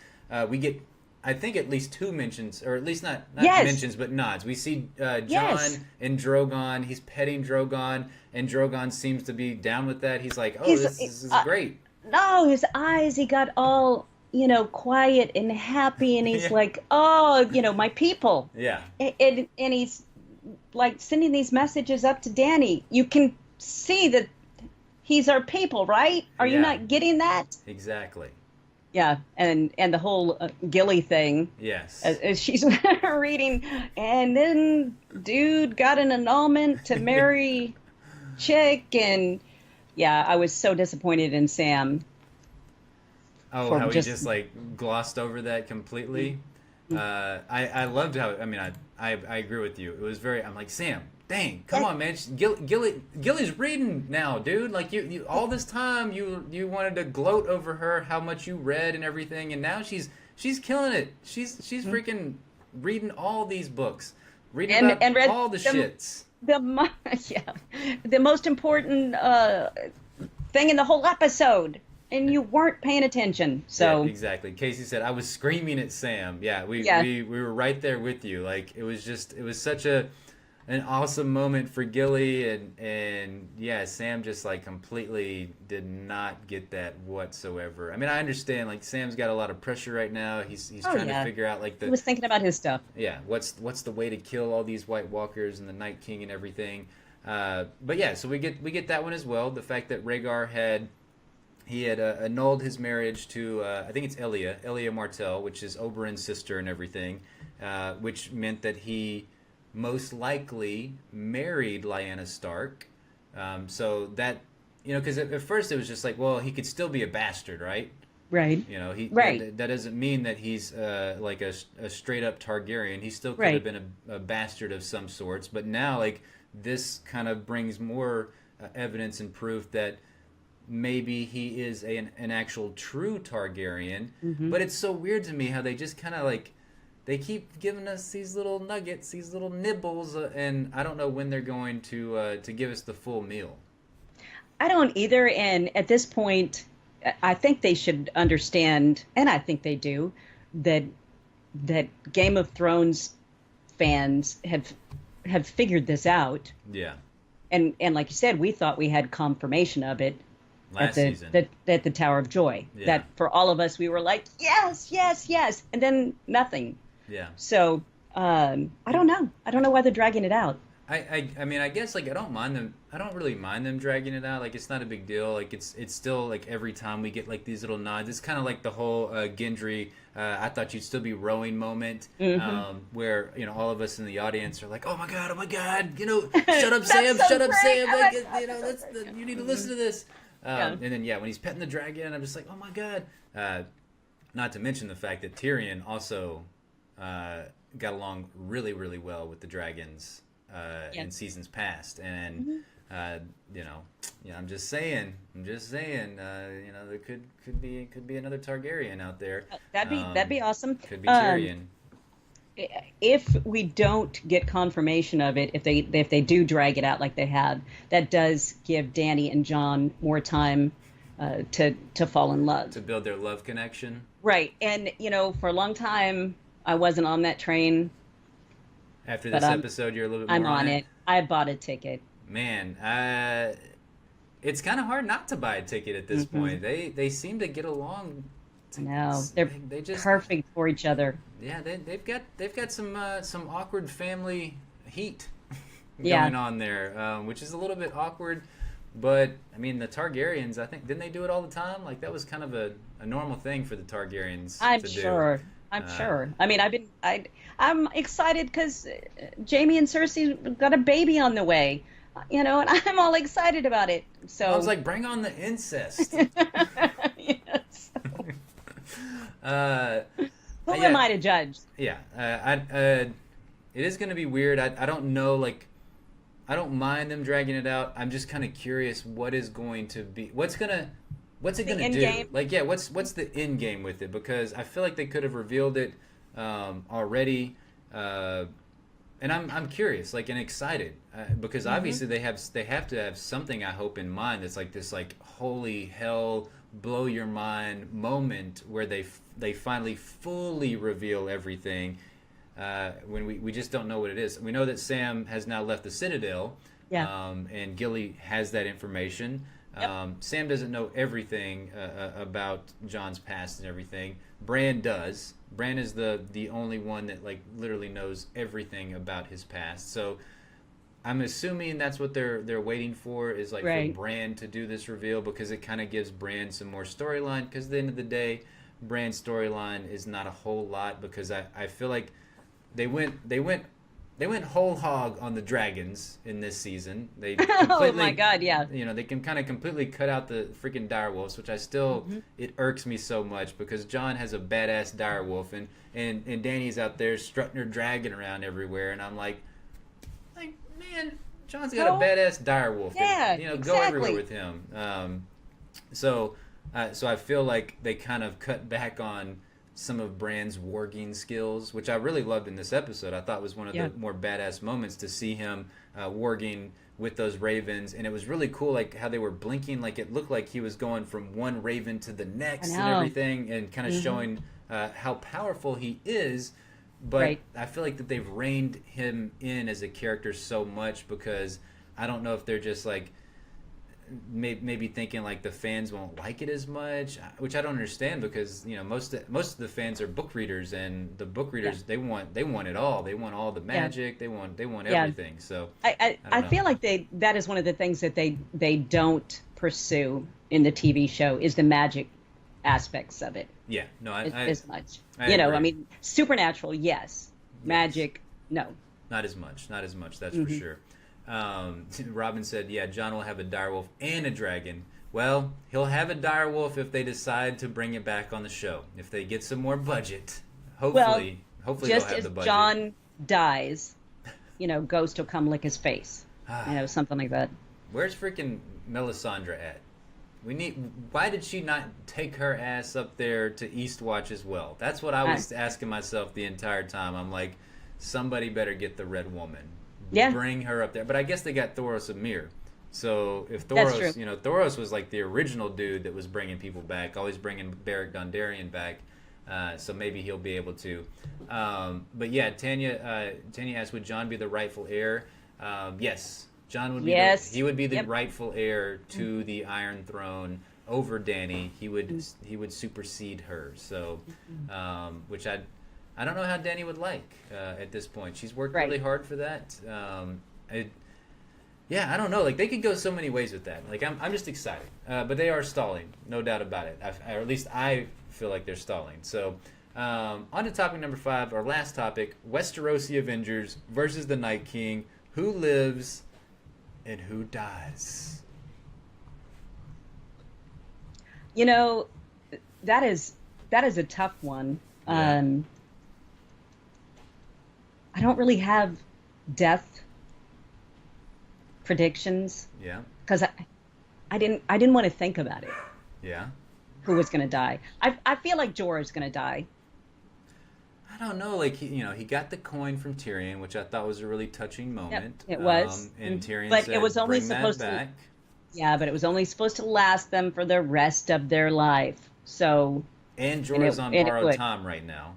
we get, I think, at least 2 mentions, or at least not mentions, but nods. We see Jon and Drogon. He's petting Drogon, and Drogon seems to be down with that. He's like, "Oh, this is great."
No, his eyes, he got all, quiet and happy, and he's like, "Oh, my people."
Yeah.
And he's like sending these messages up to Dany. You can see that he's our people, right? Are you not getting that?
Exactly.
Yeah, and the whole Gilly thing.
Yes.
As she's reading, and then dude got an annulment to marry chick, and I was so disappointed in Sam.
Oh, how he just like glossed over that completely. I loved how. I mean, I agree with you. It was very. I'm like, Sam, dang, come on, man. Gilly's reading now, dude. Like you all this time you wanted to gloat over her, how much you read and everything, and now she's killing it. She's freaking reading all these books, reading about
and read
all the shits.
The most important thing in the whole episode. And you weren't paying attention, so
yeah, exactly. Casey said I was screaming at Sam. Yeah, we were right there with you. Like it was such an awesome moment for Gilly, and Sam just like completely did not get that whatsoever. I mean, I understand like Sam's got a lot of pressure right now. He's trying to figure out like
he was thinking about his stuff.
Yeah, what's the way to kill all these White Walkers and the Night King and everything. But yeah, so we get that one as well. The fact that Rhaegar had annulled his marriage to, I think it's Elia Martell, which is Oberyn's sister and everything, which meant that he most likely married Lyanna Stark. So that, because at first it was just like, well, he could still be a bastard, right?
Right.
That doesn't mean that he's like a straight up Targaryen. He still could have been a bastard of some sorts. But now, like, this kind of brings more evidence and proof that maybe he is an actual true Targaryen. But it's so weird to me how they just kind of like, they keep giving us these little nuggets, these little nibbles, and I don't know when they're going to give us the full meal.
I don't either, and at this point, I think they should understand, and I think they do, that Game of Thrones fans have figured this out.
Yeah.
And like you said, we thought we had confirmation of it
Last
at
season.
at the Tower of Joy.
Yeah.
That for all of us, we were like, yes, yes, yes, and then nothing.
Yeah.
So I don't know. I don't know why they're dragging it out.
I mean, I guess like I don't mind them. I don't really mind them dragging it out. Like it's not a big deal. Like it's still like every time we get like these little nods. It's kind of like the whole Gendry. I thought you'd still be rowing moment, where all of us in the audience are like, oh my god, shut up, Sam,
so
shut up,
great.
Sam.
Oh
Like,
my God,
that's you need to listen to this. And then when he's petting the dragon, I'm just like, oh my god. Not to mention the fact that Tyrion also got along really, really well with the dragons in seasons past, and I'm just saying, there could be another Targaryen out there.
That'd be awesome.
Could be Tyrion.
If we don't get confirmation of it, if they do drag it out like they have, that does give Dany and Jon more time to fall in love,
to build their love connection.
Right, and for a long time I wasn't on that train.
After this episode, you're a little bit more
I'm on it. I bought a ticket.
Man, it's kind of hard not to buy a ticket at this point. They seem to get along.
No, they're just perfect for each other.
Yeah, they've got some awkward family heat going on there, which is a little bit awkward. But I mean, the Targaryens, I think, didn't they do it all the time? Like that was kind of a normal thing for the Targaryens to do.
I'm sure. I mean, I'm excited because Jaime and Cersei got a baby on the way, and I'm all excited about it. So
I was like, bring on the incest.
Yes. Who
Yeah.
am I to judge?
Yeah, it is going to be weird. I don't know, like, I don't mind them dragging it out. I'm just kind of curious what is going to be, what's it gonna do?
Game?
Like, yeah, what's the end game with it? Because I feel like they could have revealed it already, and I'm curious, like, and excited because obviously they have to have something, I hope, in mind that's like this, like, holy hell, blow your mind moment where they finally fully reveal everything. When we just don't know what it is. We know that Sam has now left the Citadel, and Gilly has that information.
Yep.
Sam doesn't know everything about Jon's past and everything. Bran does. Bran is the only one that, like, literally knows everything about his past. So I'm assuming that's what they're waiting for, is like for Bran to do this reveal, because it kind of gives Bran some more storyline. Because at the end of the day, Bran's storyline is not a whole lot, because I feel like they went whole hog on the dragons in this season. They
Oh my God, yeah.
they can kind of completely cut out the freaking direwolves, which I still it irks me so much, because Jon has a badass direwolf, and Dany's out there strutting her dragon around everywhere, and I'm like man, Jon's got a badass direwolf.
Yeah,
Go
exactly.
everywhere with him. So I feel like they kind of cut back on some of Bran's warging skills, which I really loved in this episode. I thought was one of the more badass moments to see him warging with those ravens, and it was really cool, like how they were blinking, like it looked like he was going from one raven to the next and everything, and kind of showing how powerful he is. But I feel like that they've reined him in as a character so much, because I don't know if they're just like maybe thinking like the fans won't like it as much, which I don't understand, because most of the fans are book readers, and the book readers they want it all. They want all the magic. They want everything. So
I feel like that is one of the things that they don't pursue in the TV show, is the magic aspects of it.
Yeah, no,
as much.
I agree.
I mean, supernatural, yes. Magic, no.
Not as much. That's for sure. Robin said, yeah, Jon will have a direwolf and a dragon. Well, he'll have a direwolf if they decide to bring it back on the show. If they get some more budget. Hopefully they'll have the budget.
Just as Jon dies, Ghost will come lick his face. Something like that.
Where's freaking Melisandre at? Why did she not take her ass up there to Eastwatch as well? That's what I was asking myself the entire time. I'm like, somebody better get the Red Woman.
Yeah.
Bring her up there. But I guess they got Thoros of Myr. So if
That's
Thoros,
true.
Thoros was like the original dude that was bringing people back, always bringing Beric Dondarrion back. So maybe he'll be able to. But yeah, Tanya asked, would Jon be the rightful heir? Yes, Jon would be.
Yes.
He would be the rightful heir to the Iron Throne over Dany. He would supersede her. So, which I don't know how Dany would like at this point. She's worked really hard for that. Yeah, I don't know. Like, they could go so many ways with that. Like, I'm just excited. But they are stalling, no doubt about it. Or at least I feel like they're stalling. So, on to topic number 5, our last topic: Westerosi Avengers versus the Night King. Who lives and who dies?
You know, that is a tough one.
Yeah.
I don't really have death predictions.
Yeah.
Because I didn't want to think about it.
Yeah.
Who was going to die? I feel like Jorah's going to die.
I don't know. Like, he got the coin from Tyrion, which I thought was a really touching moment.
Yep, it was.
And Tyrion
but
said,
it was only
bring
supposed
that back.
Yeah, but it was only supposed to last them for the rest of their life. So.
And Jorah's on borrowed time right now.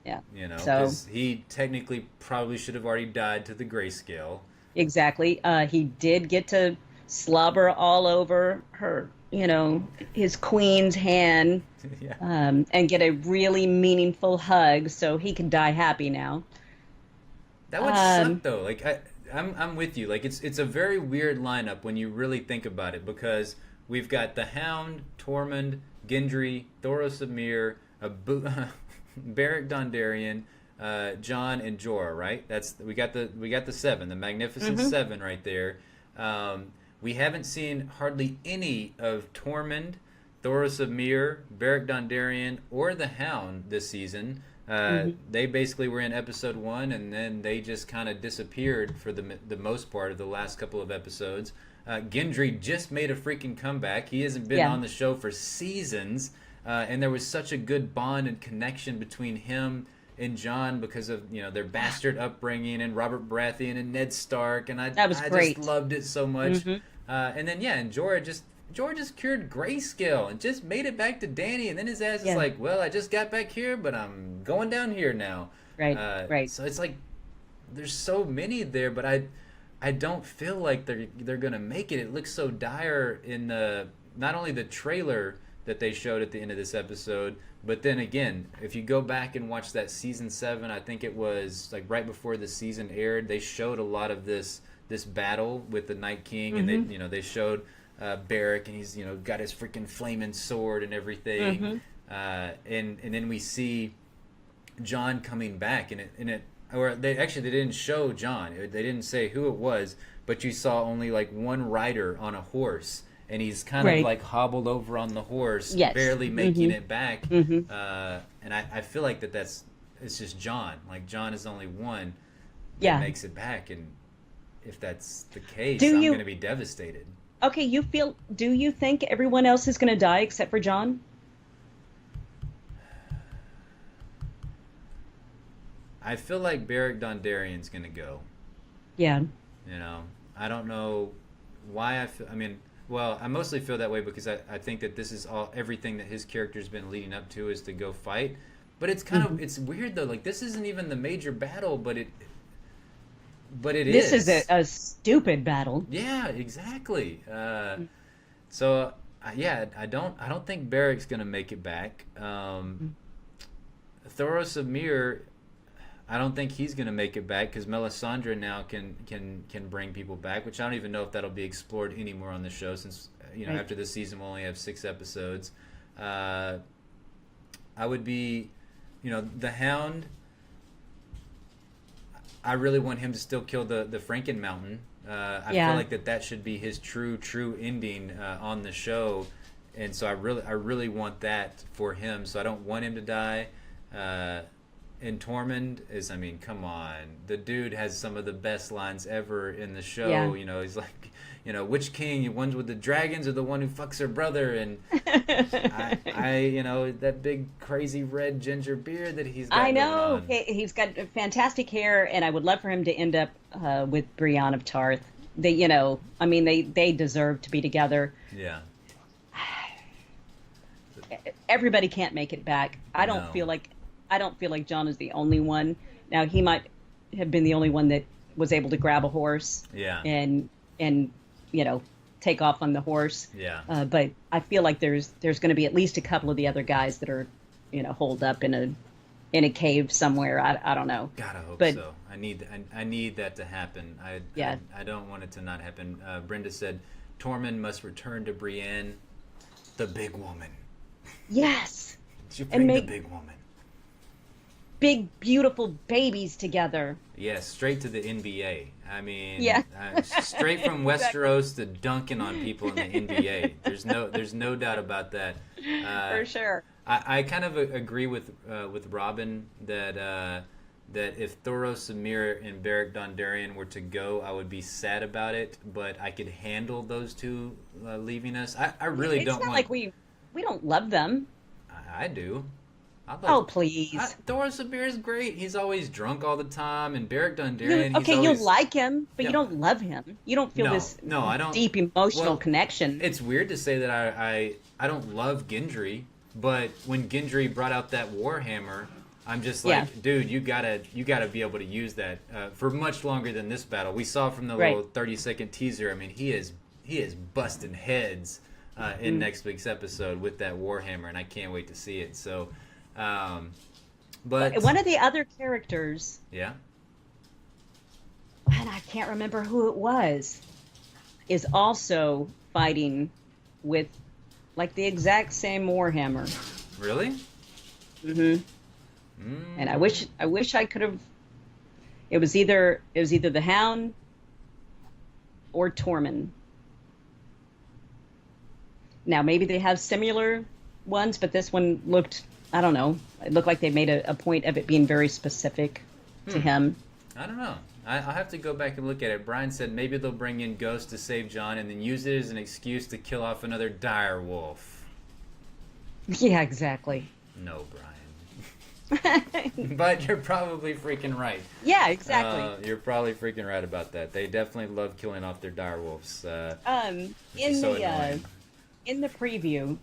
Yeah.
Because he technically probably should have already died to the grayscale.
Exactly. He did get to slobber all over her, his queen's hand, and get a really meaningful hug, so he can die happy now.
That would suck, though. Like, I'm with you. Like, it's a very weird lineup when you really think about it, because we've got the Hound, Tormund, Gendry, Thoros of Myr, Beric Dondarrion, Jon, and Jorah. Right? We got the 7, the Magnificent 7 right there. We haven't seen hardly any of Tormund, Thoros of Myr, Beric Dondarrion, or the Hound this season. They basically were in episode 1, and then they just kind of disappeared for the most part of the last couple of episodes. Gendry just made a freaking comeback. He hasn't been on the show for seasons, and there was such a good bond and connection between him and Jon because of their bastard upbringing, and Robert Baratheon and Ned Stark, and I just loved it so much. And then and Jorah just cured grayscale and just made it back to Dany, and then his ass is like, well, I just got back here, but I'm going down here now.
Right.
So it's like there's so many there, but I don't feel like they're gonna make it. It looks so dire in not only the trailer that they showed at the end of this episode, but then again, if you go back and watch that season 7, I think it was like right before the season aired, they showed a lot of this battle with the Night King, and they showed Beric, and he's got his freaking flaming sword and everything, and then we see Jon coming back, they didn't show Jon. They didn't say who it was, but you saw only like one rider on a horse, and he's kind of like hobbled over on the horse, barely making it back. And I feel like it's just Jon. Like, Jon is the only one that makes it back, and if that's the case, I'm going to be devastated.
Okay, do you think everyone else is going to die except for Jon?
I feel like Beric Dondarrion's going to go.
Yeah.
I don't know why I mostly feel that way because I think that this is everything that his character's been leading up to is to go fight. But it's kind of, it's weird though. Like, this isn't even the major battle, but it is.
This is a stupid battle.
Yeah, exactly. So I don't think Beric's gonna make it back. Thoros of Myr, I don't think he's gonna make it back because Melisandre now can bring people back, which I don't even know if that'll be explored anymore on the show since after this season we'll only have 6 episodes. I would be, the Hound. I really want him to still kill the Franken Mountain. I feel like that should be his true ending on the show, and so I really want that for him. So I don't want him to die. And Tormund is, come on, the dude has some of the best lines ever in the show.
Yeah.
He's like, which king? One's with the dragons or the one who fucks her brother? And that big crazy red ginger beard that he's got.
I know.
Going on.
He's got fantastic hair, and I would love for him to end up with Brienne of Tarth. They deserve to be together.
Yeah.
everybody can't make it back. I don't
No.
feel like Jon is the only one. Now he might have been the only one that was able to grab a horse
Yeah.
and take off on the horse.
Yeah.
But I feel like there's going to be at least a couple of the other guys that are holed up in a cave somewhere. I don't know.
God, I hope
But-
so. I need that to happen.
Yeah.
I don't want it to not happen. Brenda said, Tormund must return to Brienne, the big woman.
Yes.
She
And
bring the
make-
big woman.
Big beautiful babies together.
Yes, straight to the NBA. I mean,
Yeah.
Straight from Westeros to dunking on people in the NBA. There's no doubt about that.
For sure.
I kind of agree with Robin that if Thoros, Samir, and Beric Dondarrion were to go, I would be sad about it. But I could handle those two leaving us. I really
It's
don't
not
want.
like we don't love them.
I do.
Oh, please.
Thoros Samir is great. He's always drunk all the time, and Beric Dondarrion.
Okay,
he's always,
you like him, but
Yeah.
you don't love him. You don't feel this
No, I don't.
deep emotional
Well,
connection.
It's weird to say that I don't love Gendry, but when Gendry brought out that Warhammer, I'm just like,
Yeah.
dude, you gotta be able to use that for much longer than this battle. We saw from the
Right.
little 30-second teaser. I mean, he is busting heads in next week's episode with that Warhammer, and I can't wait to see it. So, but
One of the other characters,
yeah,
and I can't remember who it was, is also fighting with like the exact same Warhammer.
really,
Mm-hmm. And I wish I could have. It was either the Hound or Tormund. Now maybe they have similar ones, but this one looked, I don't know, it looked like they made a point of it being very specific to him.
I don't know. I'll have to go back and look at it. Brian said maybe they'll bring in Ghost to save Jon and then use it as an excuse to kill off another dire wolf.
Yeah, exactly.
No, Brian. But you're probably freaking right.
Yeah, exactly.
You're probably freaking right about that. They definitely love killing off their dire wolves.
In
so
the
annoying.
in the preview,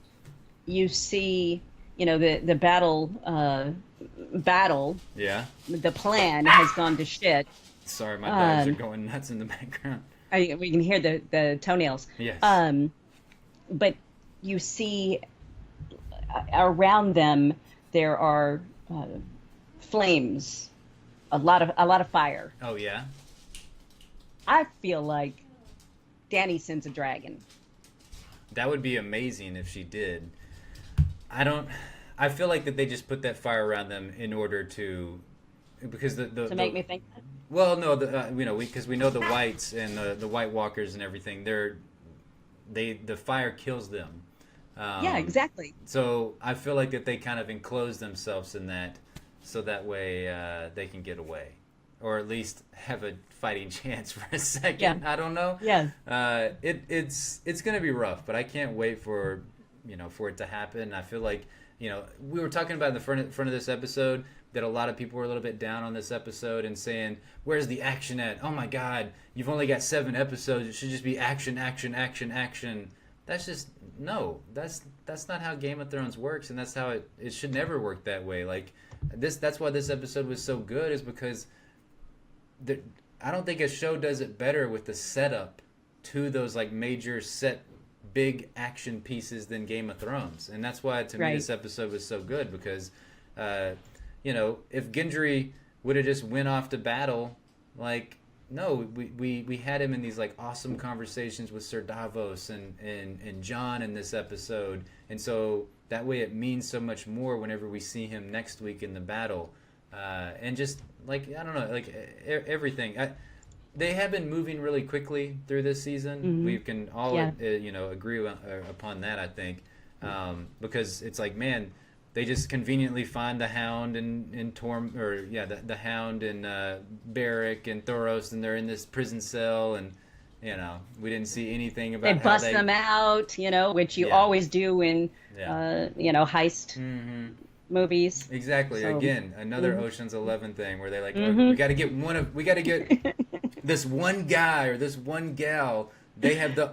you see, the battle.
Yeah.
The plan has gone to shit.
Sorry, my dogs are going nuts in the background.
We can hear the toenails.
Yes.
But you see around them there are flames, a lot of fire.
Oh yeah.
I feel like Dany sends a dragon.
That would be amazing if she did. I feel like that they just put that fire around them in order to, because
To make me think that.
Well, no, because we know the whites and the White Walkers and everything. The fire kills them.
Yeah, exactly.
So I feel like that they kind of enclose themselves in that, so that way they can get away, or at least have a fighting chance for a second.
Yeah.
I don't know.
Yeah.
It's gonna be rough, but I can't wait for it to happen. I feel like we were talking about in the front of this episode that a lot of people were a little bit down on this episode and saying, where's the action at? Oh my God, you've only got 7 episodes. It should just be action, action, action, action. That's just, no, that's not how Game of Thrones works, and that's how it should never work that way. Like that's why this episode was so good, is because I don't think a show does it better with the setup to those like major set big action pieces than Game of Thrones. And that's why to me
Right.
this episode was so good, because if Gendry would have just went off to battle, like, no, we had him in these like awesome conversations with Sir Davos and Jon in this episode, and so that way it means so much more whenever we see him next week in the battle, and just like, I don't know, like everything. They have been moving really quickly through this season.
Mm-hmm.
We can all
Yeah.
agree upon that, I think, because it's like, man, they just conveniently find the Hound and the Hound and Beric and Thoros, and they're in this prison cell, and we didn't see anything about
They
how
bust them out, which you
Yeah.
always do in
Yeah.
heist movies.
Exactly.
So-
Again, another Ocean's 11 thing where they're like,
Mhm.
we got to get this one guy or this one gal. They're the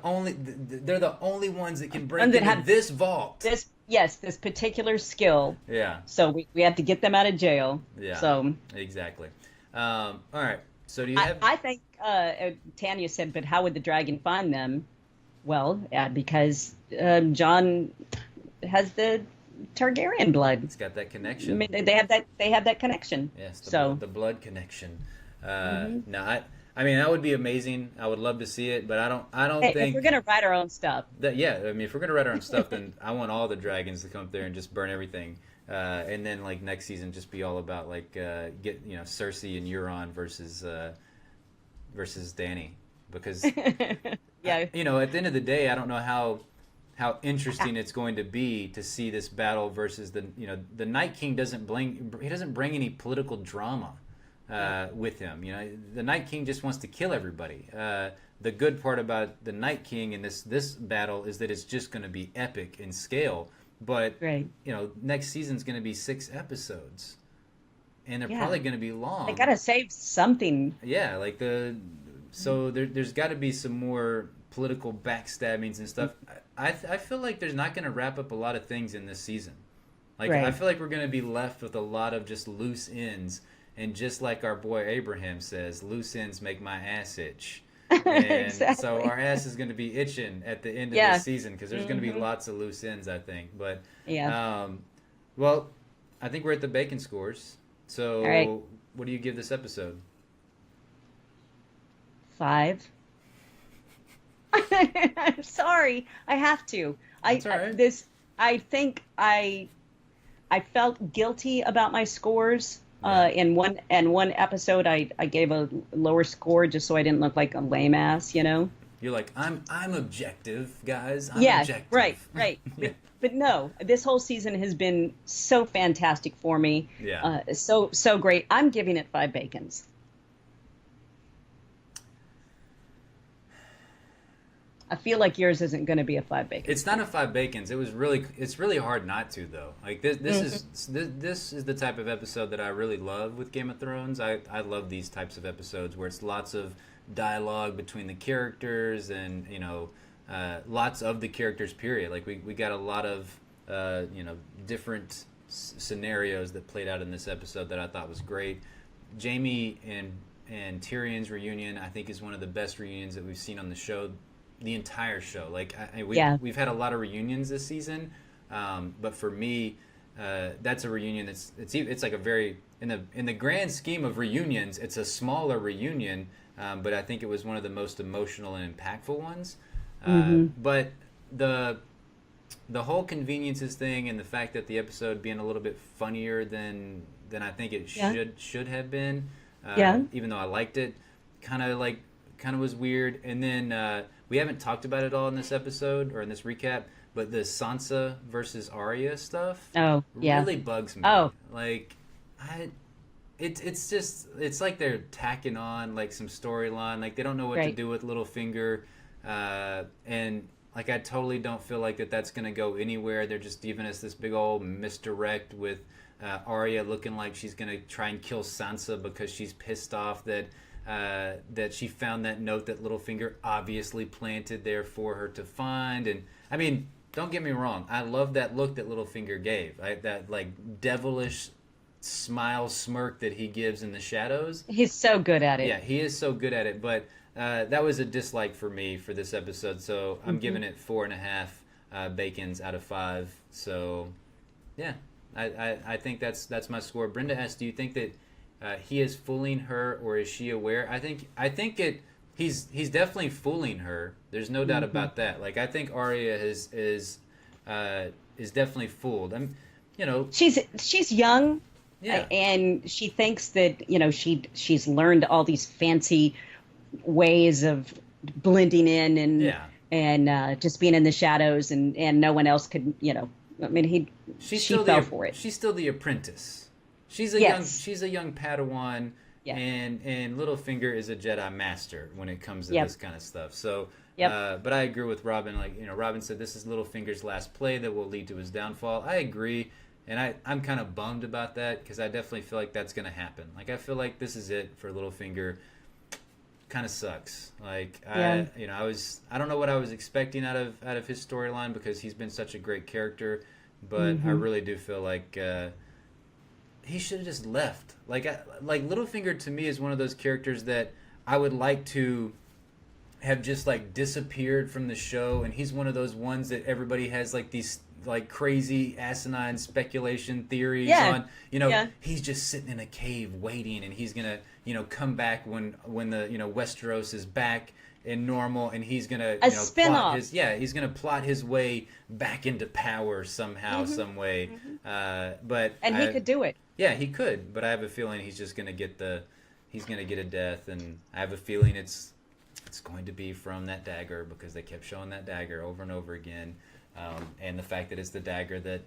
only ones that can break
And that
into
have
this vault.
yes, this particular skill.
Yeah,
So we have to get them out of jail.
yeah,
So
exactly. All right. So do you
I,
have?
I think Tanya said, but how would the dragon find them? Well, because John has the Targaryen blood.
It's got that
I
connection.
mean, they have that connection.
Yes,
So
the blood connection.
hmm
No, I mean that would be amazing. I would love to see it, but I don't
hey, if we're
think
gonna write our own stuff,
that. Yeah, I mean if we're gonna write our own stuff, then I want all the dragons to come up there and just burn everything. And then like next season, just be all about like get Cersei and Euron versus Dany, because
yeah,
at the end of the day, I don't know how interesting it's going to be to see this battle versus the Night King doesn't bring any political drama with him. The Night King just wants to kill everybody. The good part about the Night King in this battle is that it's just going to be epic in scale. But
right.
next season's going to be 6 episodes, and they're
Yeah,
probably going to be
they
long.
gotta save something.
Yeah, so there's got to be some more political backstabbings and stuff. I feel like there's not going to wrap up a lot of things in this season. Like I
Right.
feel like we're going to be left with a lot of just loose ends, and just like our boy Abraham says, loose ends make my ass itch. And so
Exactly.
our ass is going to be itching at the end of
Yeah.
this season because there's going to be
hmm
lots of loose ends, I think. But
Yeah.
um, well, I think we're at the bacon scores.
All right.
So what do you give this episode?
5. I'm sorry. I have to.
That's all right.
I think I felt guilty about my scores.
Yeah.
In one episode, I gave a lower score just so I didn't look like a lame ass, you know.
You're like, I'm objective, guys. I'm
Yeah, right,
objective.
right.
Yeah.
But no, this whole season has been so fantastic for me.
Yeah.
So great. I'm giving it 5 bacons. I feel like yours isn't going to be a 5 bacon.
It's not a 5 bacons. It's really hard not to though. Like this is the type of episode that I really love with Game of Thrones. I love these types of episodes where it's lots of dialogue between the characters and lots of the characters. Period. Like we got a lot of different scenarios that played out in this episode that I thought was great. Jamie and Tyrion's reunion I think is one of the best reunions that we've seen on the show, the entire show. Like
Yeah.
we've had a lot of reunions this season, but for me, that's a reunion it's like a very in the grand scheme of reunions, it's a smaller reunion, but I think it was one of the most emotional and impactful ones. But the whole conveniences thing and the fact that the episode being a little bit funnier than I think it
Yeah.
should have been,
Yeah.
even though I liked it, kind of was weird. And then we haven't talked about it all in this episode or in this recap, but the Sansa versus Arya stuff
Oh, yeah.
really bugs me.
Oh,
Like, it's like they're tacking on like some storyline. Like they don't know what to
right.
do with Littlefinger, and like I totally don't feel like that's gonna go anywhere. They're just giving us this big old misdirect with Arya looking like she's gonna try and kill Sansa because she's pissed off that she found that note that Littlefinger obviously planted there for her to find. And I mean, don't get me wrong, I love that look that Littlefinger gave. That like devilish smile smirk that he gives in the shadows.
He's so good at it.
Yeah, he is so good at it. But that was a dislike for me for this episode. So I'm
hmm
giving it 4.5 bacons out of 5. So yeah, I think that's my score. Brenda asked, do you think that he is fooling her, or is she aware? He's definitely fooling her. There's no doubt
hmm
about that. Like I think Arya is definitely fooled.
She's young,
Yeah,
and she thinks that she's learned all these fancy ways of blending in
yeah.
and just being in the shadows, and no one else could. I mean, she fell for it.
She's still the apprentice.
Yes.
She's a young Padawan,
Yeah.
and Littlefinger is a Jedi master when it comes to
Yep.
this kind of stuff. So,
Yep.
but I agree with Robin. Like Robin said, this is Littlefinger's last play that will lead to his downfall. I agree, and I'm kind of bummed about that because I definitely feel like that's going to happen. Like I feel like this is it for Littlefinger. Kind of sucks. Like
Yeah.
I don't know what I was expecting out of his storyline because he's been such a great character. but I really do feel like he should have just left. Like Littlefinger to me is one of those characters that I would like to have just like disappeared from the show, and he's one of those ones that everybody has like these like crazy asinine speculation theories on. He's just sitting in a cave waiting, and he's gonna come back when the Westeros is back in normal, and he's gonna he's gonna plot his way back into power somehow, some way. But
he could do it.
Yeah, he could, but I have a feeling he's just gonna get a death, and I have a feeling it's going to be from that dagger, because they kept showing that dagger over and over again, and the fact that it's the dagger that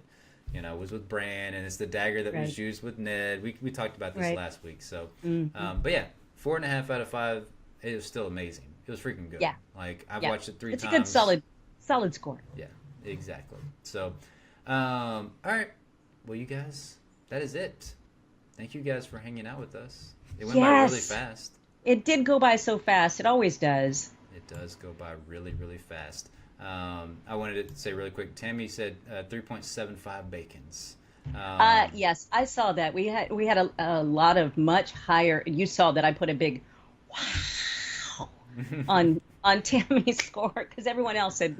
was with Bran, and it's the dagger that was used with Ned. We talked about this last week, so but yeah, 4.5 out of 5. It was still amazing. It was freaking good. Yeah, like I've watched it 3 times.
It's a good solid score.
Yeah, exactly. So, all right, well, you guys, that is it. Thank you guys for hanging out with us. It went by really fast.
It did go by so fast. It always does.
It does go by really, really fast. I wanted to say really quick. Tammy said 3.75 bacons.
Yes, I saw that. We had a lot of much higher. You saw that I put a big wow on Tammy's score, because everyone else said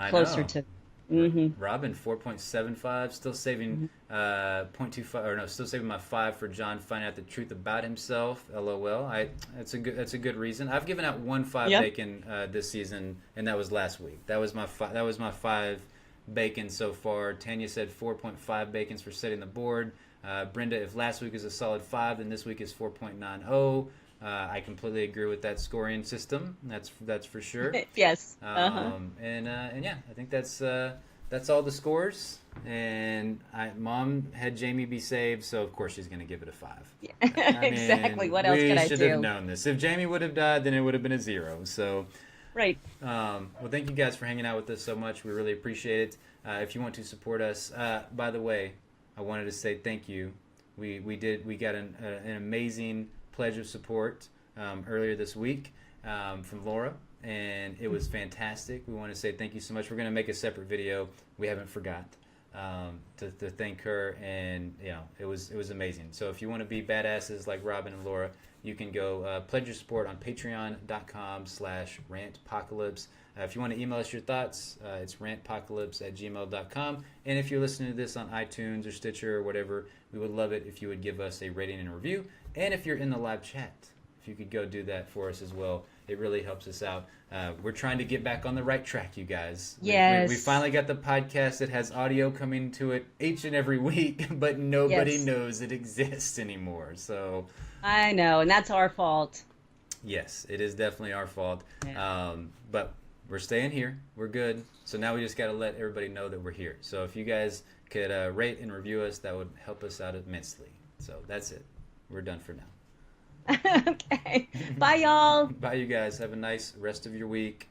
closer to.
Robin 4.75, still saving 0.25, or no, still saving my 5 for John finding out the truth about himself. LOL. That's a good reason. I've given out 1 5 bacon this season, and that was last week. That was my 5 bacon so far. Tanya said 4.5 bacons for setting the board. Brenda, if last week is a solid 5, then this week is 4.90. I completely agree with that scoring system. That's for sure.
Yes.
And yeah, I think that's all the scores. And Mom had Jamie be saved, so of course she's going to give it a 5. Yeah.
Exactly. What else could I do?
We should have known this. If Jamie would have died, then it would have been a 0. So.
Right.
Well, thank you guys for hanging out with us so much. We really appreciate it. If you want to support us, by the way, I wanted to say thank you. We got an amazing pledge of support earlier this week from Laura, and it was fantastic. We want to say thank you so much. We're going to make a separate video. We haven't forgot to thank her, and it was amazing. So if you want to be badasses like Robin and Laura, you can go pledge your support on patreon.com/rantpocalypse. If you want to email us your thoughts, it's rantpocalypse@gmail.com. And if you're listening to this on iTunes or Stitcher or whatever, we would love it if you would give us a rating and a review. And if you're in the live chat, if you could go do that for us as well, it really helps us out. We're trying to get back on the right track, you guys.
Yes.
We finally got the podcast that has audio coming to it each and every week, but nobody knows it exists anymore. So
I know, and that's our fault.
Yes, it is definitely our fault. Yeah. But we're staying here. We're good. So now we just got to let everybody know that we're here. So if you guys could rate and review us, that would help us out immensely. So that's it. We're done for now.
Okay. Bye, y'all.
Bye, you guys. Have a nice rest of your week.